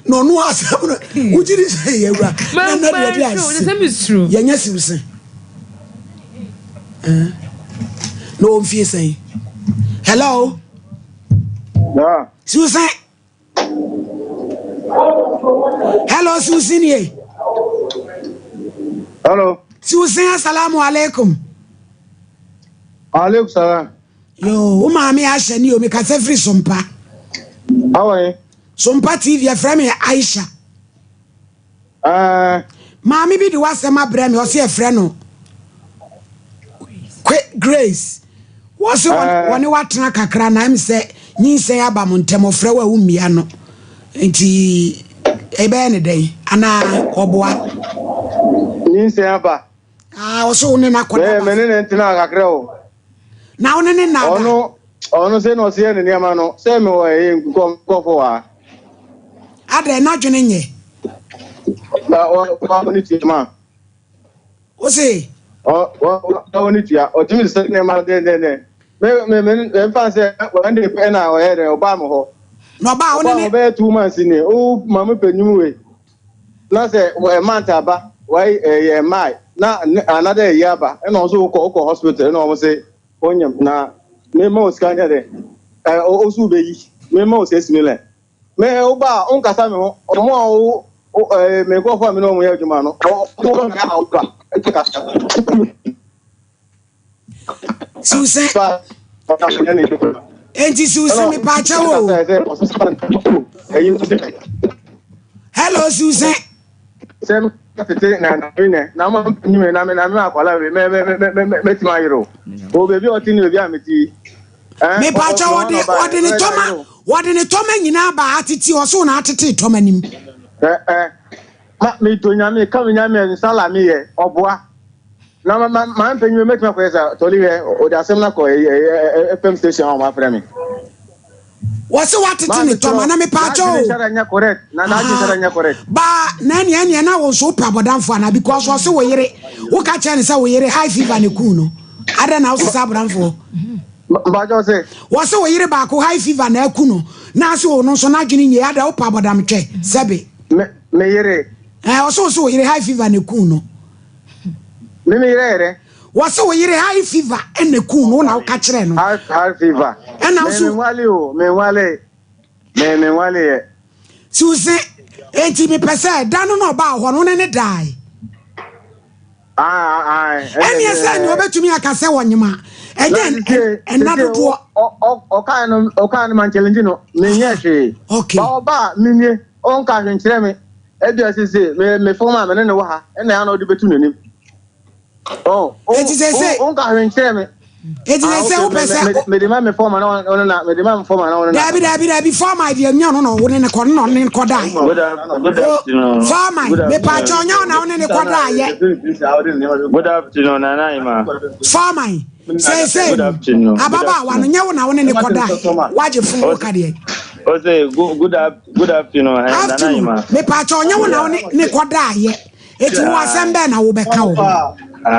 no no asem no ujiri say yewura na na de asi the is true yenya siwse no mfie say hello yeah Susan hello Susan ye hello Susan assalamu alaikum alaikum salam yo o ma mi ahye ni o mi ka se free Sompa how are you Sompa TV e frame Aisha Mami bi di wasema bre me o se e frɛ no Grace was woni watena kakra na am se nyinsen aba mo ntem frɛ wa umia no nti ebe ne dai ana oboa nyinsen aba o so ne na koda me ne ntina kakra o na one ne na ono se no se ne niama no se me wo e nkofo wa ada na dwene nye o ni tima o se o ni tia o timi se ne ma de me fa se o ndi pe na o here o ba mo ho no ba o ne be 2 months ni o ma me penyum we na se o month aba why e mai na another year ba e no so ko hospital no mo se onyam na me ma o skanya de o su be yi me ma o se simile me o ba on kasa me ho o mo o me ko fa me no mo ya juma no o na ha o ka e kasa Susan enti Susan mi pa cha wo hello Susan sem tete na ma nyime na me akwala we me ti ma yiro o bebi o ti ni obi ameti me pa cha wode ni toma nyina ba atiti o so na atiti toma nim me to nyame ka me nyame sala me ye oboa na ma mpenyu make me kwesa toli he o da sem na ko FM station on ma frɛ me what's what it in to ma na me pa cho correct na ji correct ba na ene na wo so pa bodamfo na because wo se wo yere wo ka che ne se wo yere high fever ne ku no ada na wo se abodamfo ba jo se wo se wo yere ba ko high fever na ku no na se wo no so na dwene nye ada wo pa bodam twe sebe me yere wo se wo yere high fever ne ku no me yere wo se wo yere high fever ene ku no na wo ka kire no high fever ena so me wale Suze enti me pese dan no ba ho no ne dai eni ese ni obetumi akase wonyema again enado o kan man challenge no me nyehwe okay ba minye on ka hwenkyere me edu asese me forma me ne wo ha ena ya no de betu nanim on ka hwenkyere me say who pese me de ma me forma na me de ma forma na dabi forma de nya no wo ne ko no ne ko dai forma me pa cho nya na wo ne ko dai ye good afternoon Nanaima forma say ababa wa no nya wo na wo ne ko dai waje fun wo ka de o say good afternoon Nanaima me pa cho nya wo na wo ne ko dai ye eti wo asembe na wo be ka wo me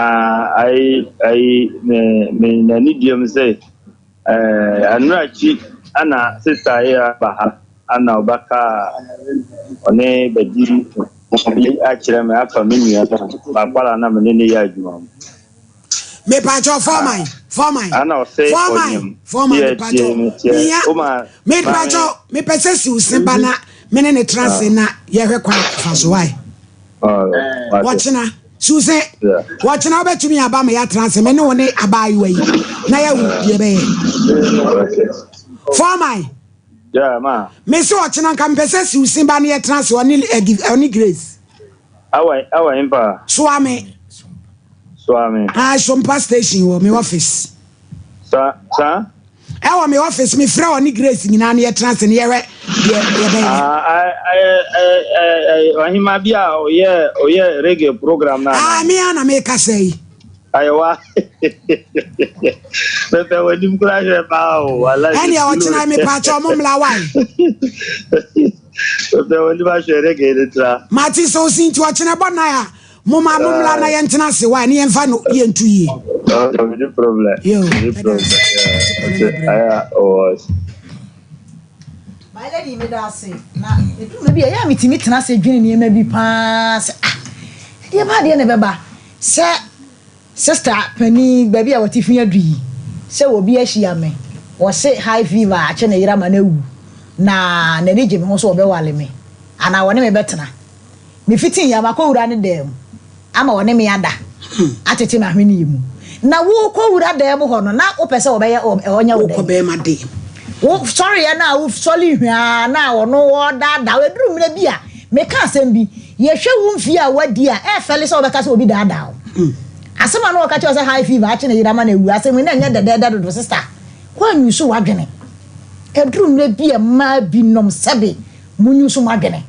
nani diam say anrachi ana sister ya baha ana obaka one badiri a kire me afa me nua ba kwala na me ne ya adwuma me pa cho for mine ana o say for mine pa cho me pa cho me pese si usimba na me ne trans na ye hwe kwa faso wai watchina Suze watchina obetumi aba me ya trans me ne woni abayi wai na ya wudie be for mine yeah ma me so watchina kan pese si usimba na ye trans oni grace awa impa Swami Sompa station wo me office sa ewa me office me fra oni grace nyina na ye trans na ye be wahima bia oye reggae program na me ana me ka say ayewa pepe wodi mkura je pa o wala ani o tina me pa cho mo mla wai pepe wodi ba je reggae letra mati so sin ti o tina bona ya mo mla na ye ntina se wai ni ye mfa no ye ntu yi no problem aya o my lady me da say na edu me bia ya mitimi tena se dwene ne ma bi pa se de ba de ne beba se sister pani baby a watifi adui se obi ahia me wo se high fever a che na yira ma na wu na ne je me ho so obewale me ana wone me betena me fitin ya makowura ne dem ama wone me ada atete ma hwene yimu na wo kowura dem ho no na wo pese wo be onya wo ko be ma de wo sorry ya na wo soli hwa na wo no wo da weduru mre bia me ka asem bi ye hwe wo mfi a wadi a e fele se wo be ka se obi da asema no ka che say high fever a che na yira ma na wu asem na nya dede do sister kwa nyusu wadwene eduru mre bia ma bi nom sebe munyusu madwene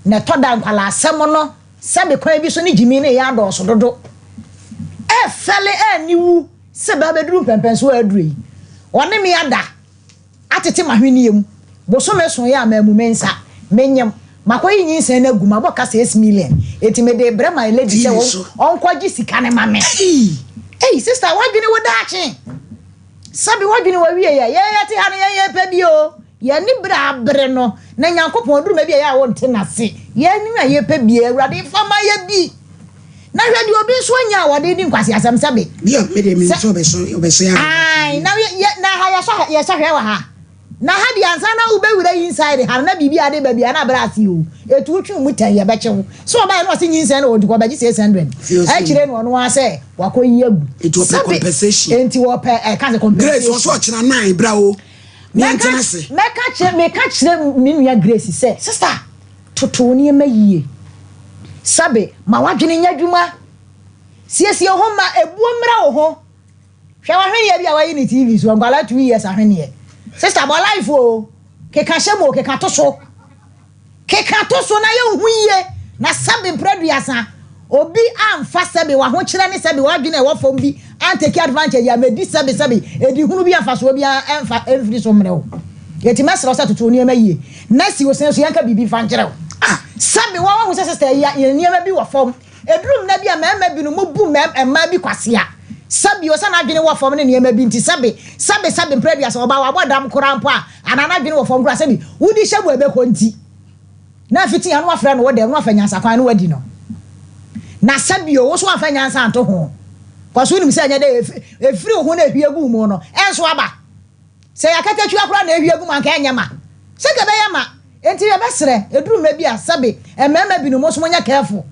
na toda nkwala asem no sebe kwa bi so ni jimi na ya do so dodo e fele ni wu sebe abeduru pempenso aduri wone me ada atete mahweni yem boso meso ya amamu mensa menyem makoyi nyinsa na guma boka 6 million eti me de bre my lady se onkwaji sika ne mame hey sister wadwene wodachi sabi wadwene wa wie ya ti ha ne pe bi o ya ni bra bre no na nyankopon duru ma bi ya wonte na se ya ni na ye pe bi awrade fama ya bi na hwede obi so nya wade di nkwase asem sabi bi o me de me so obeso ya ai na ha ya sha hwe wa ha na ha di ansa na ubewura inside ha na bibi ade baby na brasi o etu utwu mutan ye beche ho so ba na o se nyinsa na odi ko baji 600 e kire no no ase wakoyi agu etu ope compensation enti wo pe e ka se compensation grace so chira 9 bra o ni antena se me ka kire mi nua grace se sister toto ni ma yie sabe ma wadwene nya dwuma siesie ho ma ebuo mra wo ho hwe wa hwene ya bia wa yi ni tv so ngwala 2 years ahwene sister bo life o ke ka shemo ke ka to so na ye huye na sabe producer obi amfa sabe wa ho kire ne sabe wa dwene e wo fom bi and take advantage ya medi sabe edi hunu bi amfa so bi amfa every so mre wo yeti mesra so tutu ni emaye na si wo sen so yanka bibi fa nkire wo sabe wa ho sister ya ni ema bi wo fom edrum na bi a mema bi no mu bu mema bi kwasea sabe wo sa na dwene wo fom ne ema bi nti sabe producer oba wa bodam korampo a anana dwene wo fom kura sabe wudi hyebu ebe ko nti na fiti anu afra no wo de no afanya sakwan no wadi no na sabio wo so afanya nsa anto ho kwaso nim se anya de efiri ho na ehwie gu mu no enso aba se yakata twa kura na ehwie gu man ka enya ma se ka be ya ma enti ye besere eduru ma bi a sabe emema bi no mo so nya careful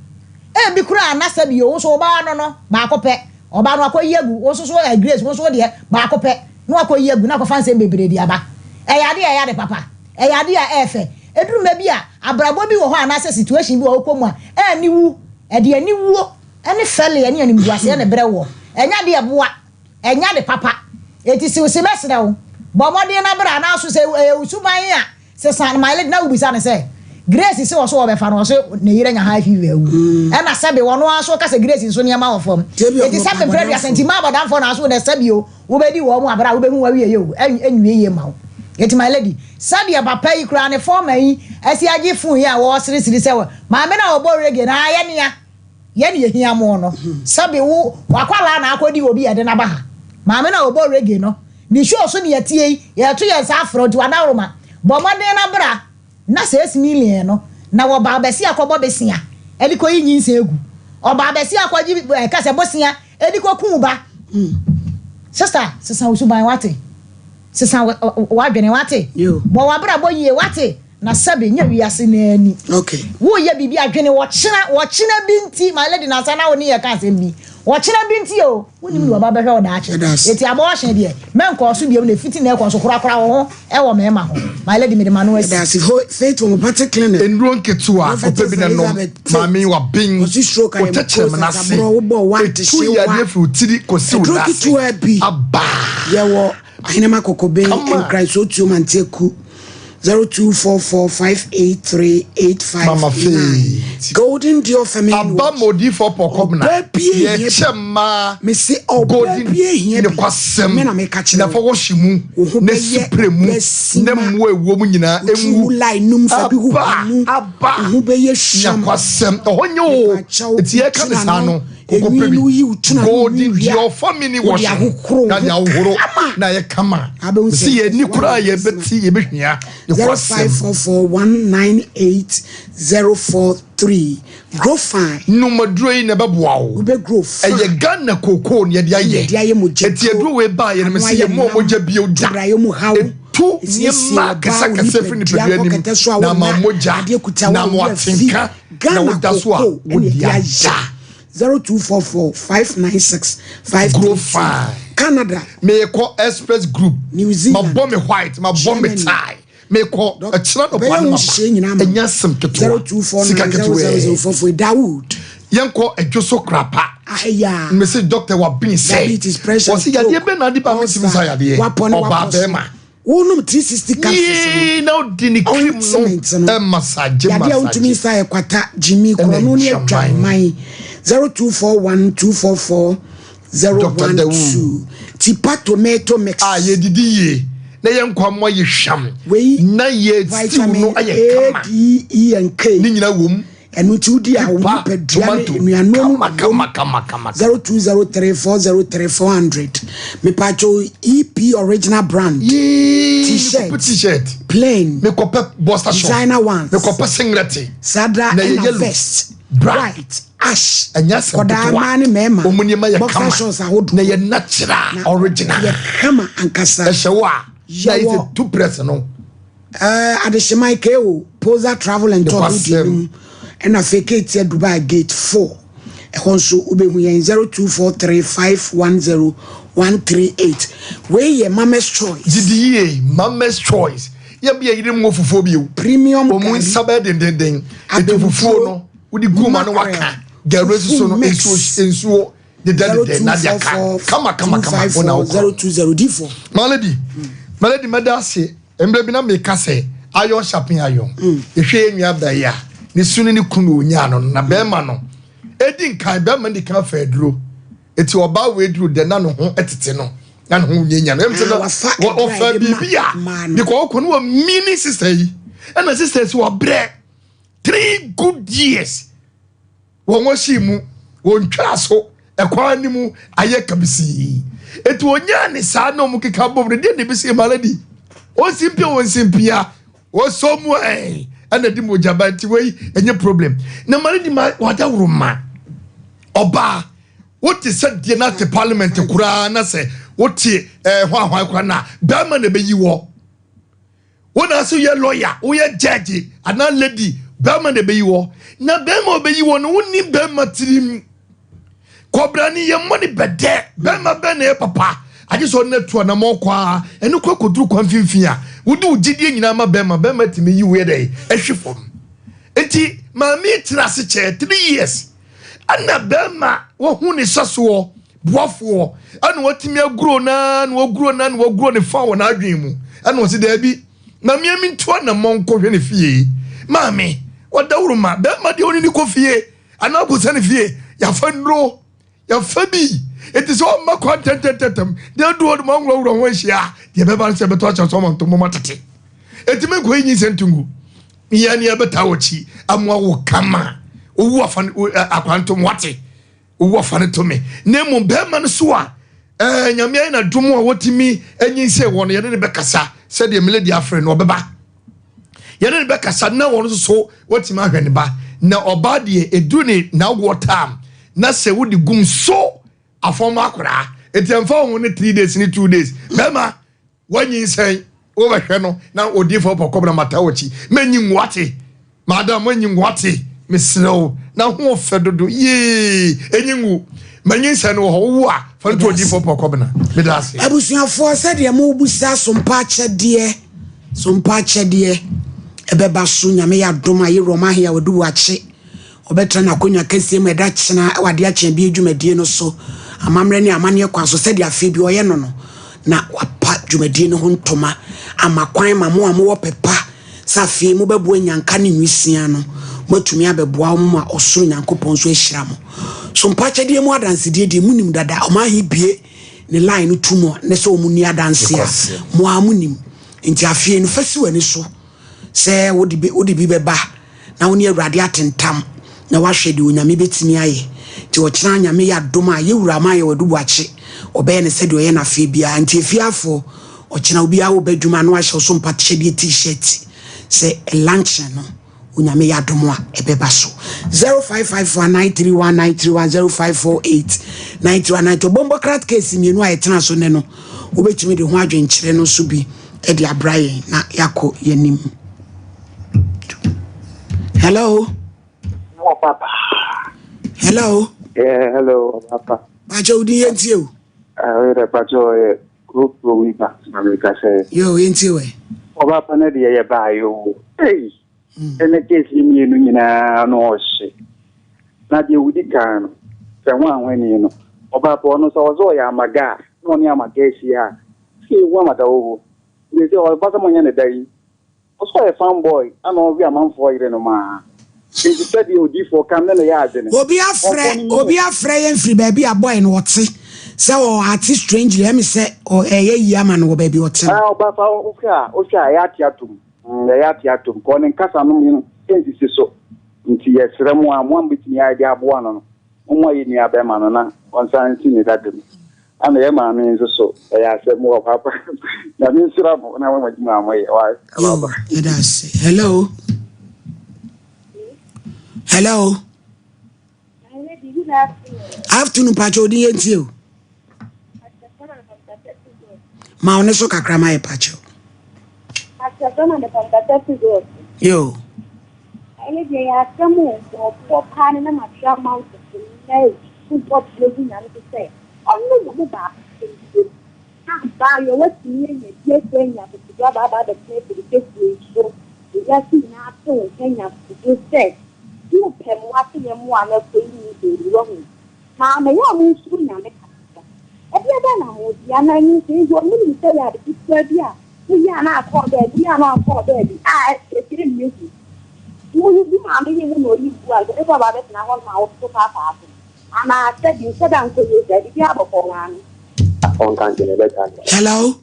e bi kura na sabio wo so ba no ba kope oba no akoyegu wo so grace wo so de ba kope no akoyegu na ko fanse bebre di aba e ya de papa e ya de a efe eduru ma bi a abrabo bi wo ho anase situation bi wo komu a ni wu e de ani wuo ene fele ene ani mbuase ene brewo enya de boa enya de papa eti si semestre wo bomode na bra na so se usuban a se san my lady na ubisa ne se grace se wo so wo be fa no so ne yire nya high fever wu ena sabe wono aso ka se grace so ne ma wo fom eti sabe bread ya sentima bodan for na so de sabe o wo be di wo mu abra wo be hu wa wiye yo enwie ye ma wo eti my lady sabe ya papa yi kura ne form yi esi agi fun ya wo siri se wo ma me na wo bo rege na ye ne yehia mo no sabe wo wakwala na akodi obi ye de na ba ha ma me na wo bo rege no ni show so ne yatie ye to ye sa front wa na roma bo modern na bra na 6 million no na wo ba besi akobo besia edi ko yi nyinse egu oba besi akoji ka se bosia edi ko kun ba sister wo suban wate sister wa dwene wate bo wa bra bo yie wate na sabe nya wiase na ani okay wo ye bibi adwene wo china binti my lady na sana woni ye ka asem bi wo china binti o woni mu baba behwe o da ache eti abo hye de men ko so biem na fiti na e ko so kura ho e wo mema ho my lady me de manu asi that's faith wo pate clinic endro nketua ope bi na no mami wa bin o si stroke ay na se wo bo wa te she wa ya fu tiri ko si wo da se aba ye wo ahine makokobe in Christ o tu man teku 0244583859 Mama Faith Golden Dior family Abba modi for pokobna ye chema me se golden ne kwasem me na me ka na fa woshimu ne supremu ne mwo ewo mu nyina enwu lai num fa bi hu abba hu be ye sham kwasem ohonyo eti e kan sa no golden Dior family wash na ya uhoro na ye kama si ye ni kura ye beti ye behwia 0544198043 grow fine no madroi na beboa wo be grow fine e ye Ghana koko ne de aye eti edu we ba ye me se ye mo moja bi oda tu ni ma kasa fri ni pedua ni na ma moja na mo atinka na woda so a wodi aja 02445965 grow fine Canada me call express group New Zealand my bomb white my bomb tie me call a china no plan ma enya sem keto 0244900044 Dawood yanko edwoso krapa aya me say doctor wa bin say o si yade be na di ba me sim say yade oba be ma wonum 360 capsules no dini cream no massage yade untumi say kwata jimmy krono ne adwaman 0241244012 tipa tomato mix ye didi ye na ye nkwa mo ye hwam na ye stew no aye kama E and K ni nyina wom enu ti udi a wo pedua nuanom kama 0203403400 me pacho EP original brand t-shirt plain me kope bossa shop designer ones me kope singlet sada and vest bright ash koda mani mema boxer shorts ahodo na ye natural original ye kama ankasa ehyewa ya ite two press no adeshima ikeo posa travel and tour and a fake it Dubai gate 4 ehonso ubehu yen 0243510138 we ye mama's choice GDA mama's choice ye be yire mo fufo bi premium omun sabe den etufufo no udi guma no waka garesu so no ensuo de na dia kama ona 020D4 malady medase embre bi na me ka se ayon shopping ayon ehwe enua ba ya ne sunu ne kunu onya no na bema no edi nkan bema di kan fa aduro eti oba we aduro de na no ho etete no na no ho nyenya no emse no ofa bibia because ko no mini sister yi and sisters were bre 3 good years won shi mu won twa so ekwa ni mu aye kabisi eti onya ne sa na mu keka bom de ne bisi maladi o simpia o so mu and di mo jabanti we enye problem na maladi ma wada wuruma oba what is said the na parliament kura na se what hwa kura na ba ma na be yiwo wona so ye lawyer wo ye judge ana lady ba ma na be yiwo na ba ma be yiwo no woni ba ma tirim kobra ni ye money bede ba ma be na papa aje so na to na mo kwa enu kwa koduru kwa mfimfia wodi ugidie nyina ma ba ma timi yiwo ye dai ehwefom enti ma mi trase che 3 years ana ba ma wo hu ni soso boafo ana watimi agro na wagro ne fa wona adwen mu ana wo se da bi na mi nto na monko hwe ne fie maame wadawruma ba ma de oni ni ko fie ana ko sane fie ya fa ndro ya fa bi it is all my content de do do mangro ho hia de be ba se beto acha so monto mo matete etime ko yin sentungu iya ni abeta wochi amwa wo kama owu afan akwantom wate owu afan to me nemu be man so a nyame na dum a wotimi anyinse won ye ne be kasa said the melody afre no beba ye ne be kasa na won so wotimi ahwene ba na oba de edu ne na water na se wodi gum so afom akora etiamfa won ne 3 days ni 2 days bema wanyinse wo behwe no na odi fo pokobra matawochi manyin wate madam manyin wate meslo na ho fedodo ye enyingu manyinse no ho wo a fa to odi fo pokobna medase abusuafo said ye mo busa sompa chede ebeba so nyame ya doma ye roma hia wodu wache obetra na konya kese mu eda chena wade ache bi adwumadie no so amamre ne amane kwa so said afi bi oye no na wapa dwumadie no ho ntoma amakwan mamo amo pepa safi mu bebu anyanka ne nwisia no matumi abeboa mo a osoro nyankopon so ehira mo so mpache de mu adanse de munim dada o ma hibie ne line tumo ne so mu ni adanse a mo amunim nti afie no fasi wani so se wodi bi beba na woni awurade atentam na wahwe de onyame betimi aye ti wo kira nyame ya doma ye wura ma ye wadubu ache obe ne se de oye na afie bia nti afiafo o kira obi a wo badwuma no ahye so mpache de t-shirt se lunch no unyame ya domoa ebeba so 0554931931054891 bombo crat case mienu a yetena so ne no obetumi de ho adwenkyere no so bi e de abraye na yako yenim. Hello papa. Hello hello papa. Pacho udi yentie o pacho group we back America say yo yentie we papa na de ye ba yo hey ene kesi mienu nyina no hye na de wudi kan se ho anwani no oba po no so ozo ya amaga no ni amaga esi ha se wo amada wo ni se oba ka monya ne dai oso e fanboy ana obi amanfo ire no ma se said you di for kam na ya ade ne obi afre yen free baby a boy no wote se o ati strangely let me say o eye yi ama no baby wote oba fa o sha ya tiatum ya tiatum ko ne kasa no mi enti so nti yesre mu a mo ambitini ya dia abo ano no mo yi ni abema no na onsan ti ni dadem ana ye ma me nso so ya se mu papa na mi sira mo na mo ma mo ye wa hello afternoon pacho di yenti o ma one so kakra ma e pacho yo ele de ya samu o pan na ma try mouth to what living and to say onu mo ba ba yo what ni ni je Kenya to go ba the place to take so ya si na to Kenya to say you pem what ye mo ana ko ni de wrong ma me ya mo su na me ka e bia ba na mo ya na ni se yo ni se ya de bia ya na ko de bia na ko de e ti mi you do my meaning when you are the river about it now on my own to papa. And I said, you said, Uncle, you said, if you have a phone. Hello?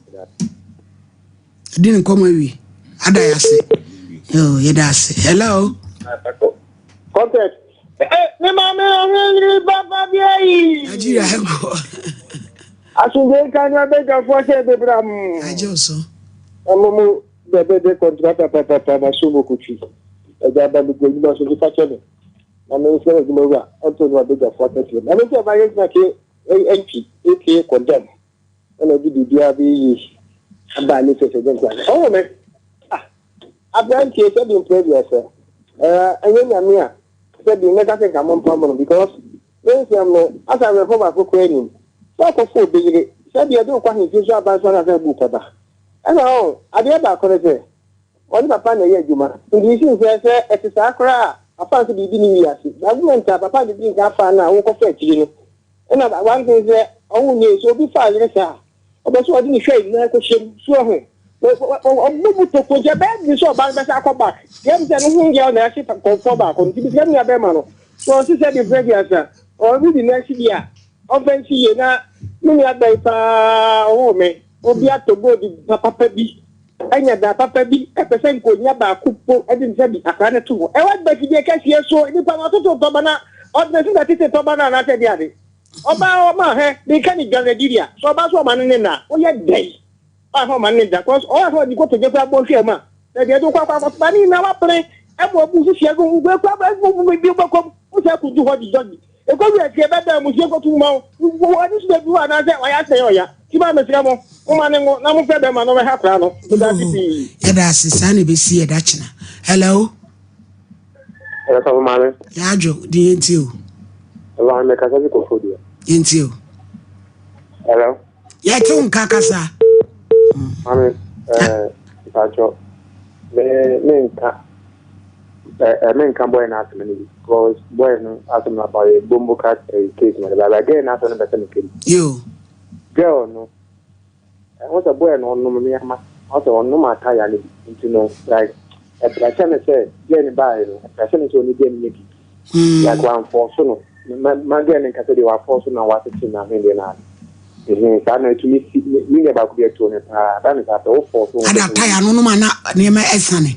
I didn't come away. Adayase. Yo, yedase. Hello? Contact. Nigeria, go. I should can you beg a force the Bram? I just saw. The contractor, Papa, Subukuchi. A job of the good boss of the factory. I mean, so is Mova, until I beg a force. I don't have my empty, AK condemn. And I did the DRB about this against one. Oh, man. I've done case in previous, sir. And then I'm here. Said the negative common problem because when some as I reform for training, so for big said you don't quite use your bank one as a book. And now, I did about correct. One papa na ye juma. Indisi say etisakra afa so bibi ni wiase. Government papa dey think afa na wo ko fa chiri no. And one thing say owu ni so bi fa yire sa. Obeso odi ni hwe na ko shem so ho. Obu to ko je be ni so ba be sa ko back. Yem say no hunge na shi ko for back. Nti bi se mi abe ma no. So she said the previous or we the next year. Offense ye na mi abe pa o me. Obi atogo di papa bi. Anya da papa bi e pese ko nya ba kupo e di se bi akane to. E wa ba ki de ka sie so ni pa ma to to na ordinary that is to ba na se dia de. Oba o ma he ni kan ni Nigeria. So ba so ma ne na. O ye dey. Ba ho ma ne da cause o ho di go to je pa bo hwe ma. E de do kwa ba ni na wa pre e mo bu si ego ngwe kwa ba bu bi ba ko o se ku ju ho di jodi. E ko wi e ke ba da mu se ko tu ma. Wo ni se bi wa na se wa ya se yo ya. Ti ba me se mo. Hello. Hello, Mama. Yajo, the NTO. NTO. Hello. Yatum Kakasa. Mama, Pacho. Men can boy not many because boy no asking about a bumbo cat case, but again, not on the same. You. Girl, no. What's a boy no me also no matter yani into no like a person say get by a person is only getting me like one for so no man get in case they were for so now what it na me na I know to me about the to ne that is at all for so ada tire no ma na ma esane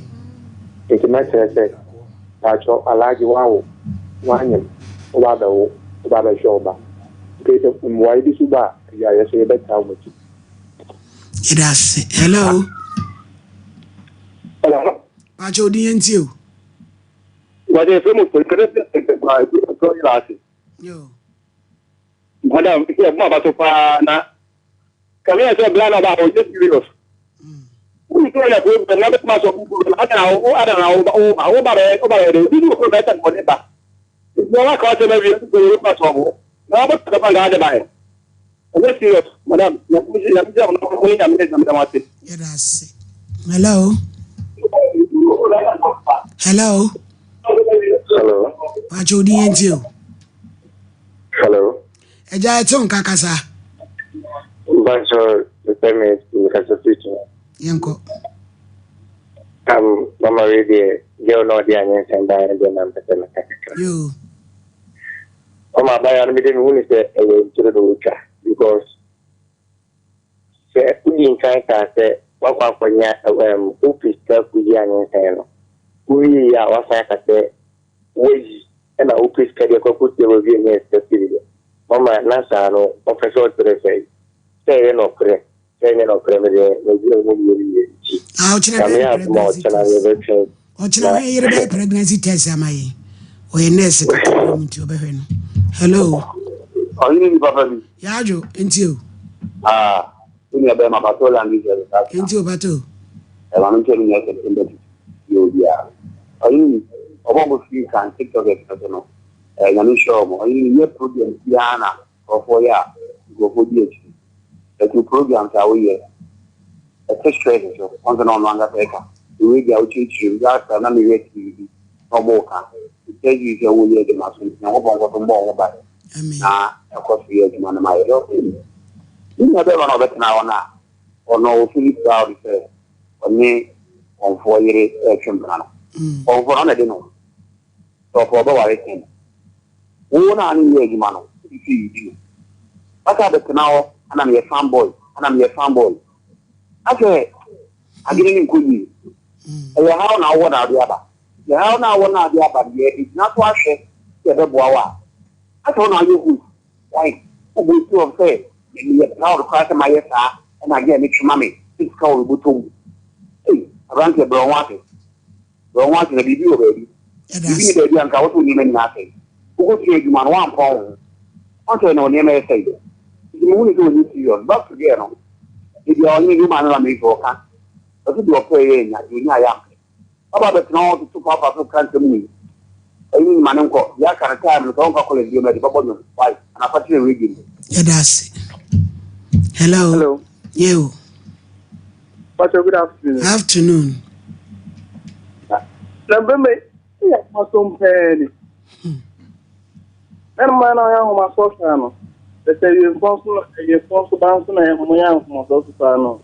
it might say pacho alaji wawo wanyem oba show ba ke to why this ba ya say better much. Yes. Hello. Hello. Pacho DNTO. What is the Yo. Madam, here, Mama Sopana. Come here, say, Blana, about just serious. We told you, but not much of I don't know, about it. You do better for it. It's not like I every much of now, but the other by it. Let's see, Madam. Yes. Hello. Hello. Hello. Pacho DNTO. Hello. Eja eton kakasa. Bancho, the permit in the Yanko. Mama radio, you know the onions and I and then I'm the You. Oh, my buyer, I didn't want to say to the Lucha because we in China say, what for ya, who is stuck with Yan and we are what I say, we and I hope is carry a cocoa review against the city. Mama Nasano, Professor Teresa, say no prayer, say no prayer, pregnancy test am I? Or a nurse to obey. Hello. Yajo, into in your Bema Patrol and into Bato. I'm telling you, yeah. I mean, almost you can take of it, I'm sure more. You program Piana or for ya, go for DH. The two programs are we a test trade on the non longer baker. You will go to you, that's another way to no more. It tells you your will the muscle, no more about it. Of course, we are the man of my you never know that now or no, Philip Proud or me on 4 year action plan. or for another no. So for about it. One on the man. What are the now? And I'm a fanboy. And I'm a fanboy. Okay. I didn't include you. How now one or the other? How now one or the other? It's not wash it. The boa. I don't know you. Why? We two say. Now the class of my yes, and I get Mitch Mammy. It's called Butum. Hey, around the brown water. Brown water in the video, baby. You need to go to even nothing. Who will take you on 1 pound? What I know, never say. You only do it to you, but again. If you only do man, me for cat. But if you are praying, you know, I am. How about the now to pop up to me? I mean, my uncle, ya can time to don't call it you, medical. Why? And I put you reading. Yeah, that's it. Hello. Hello. You. What's your good afternoon? Afternoon. Remember me? Yeah, my son Penny. And man, I am my social. They say you're responsible bouncing and my young from my social.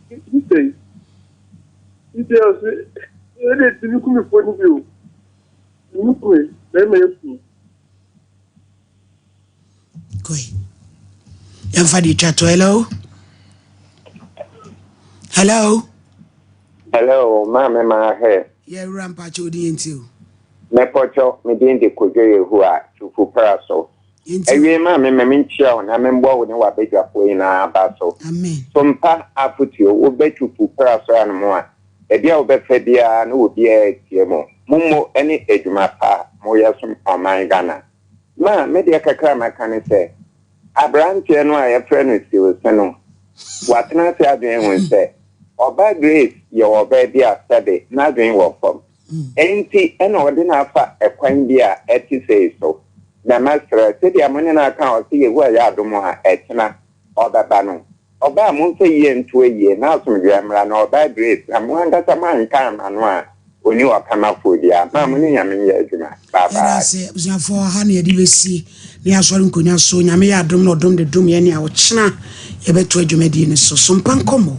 He says, you come for you. You pray, they may have. Yamfadi chato, hello. Hello. Hello, mama, my hair. Yeah, rampa chodi into. Me pocho, me didn't kujoye who are to Fuperaso. Every mamma, me child, and I'm born with what beg up in our basso. Amen. Sompa, I put you, will bet you Fuperaso and more. A dear Befedia, no dear Tiemo. Mumo, any age, my pa, Moyasum, or my Ghana. Ma, media cacama can say. A branch and why a friend with you, Seno. What can I say? I didn't say. Or by grace, your baby are study, not doing work from. Ain't an ordinary a quine dear at you say so. The master said, the money account see where you are do more at China or the Bano. Or by month a year into a year, now some grammar, or by grace, and one that's a man come and one. When you are come up with ya, Mammy, I mean, yes, Baba. I say, it was for honey, DVC, near Swalukunya, so Yamia, drum, no drum, the drum, any out China, a better Medina, so Sompa Nkomo.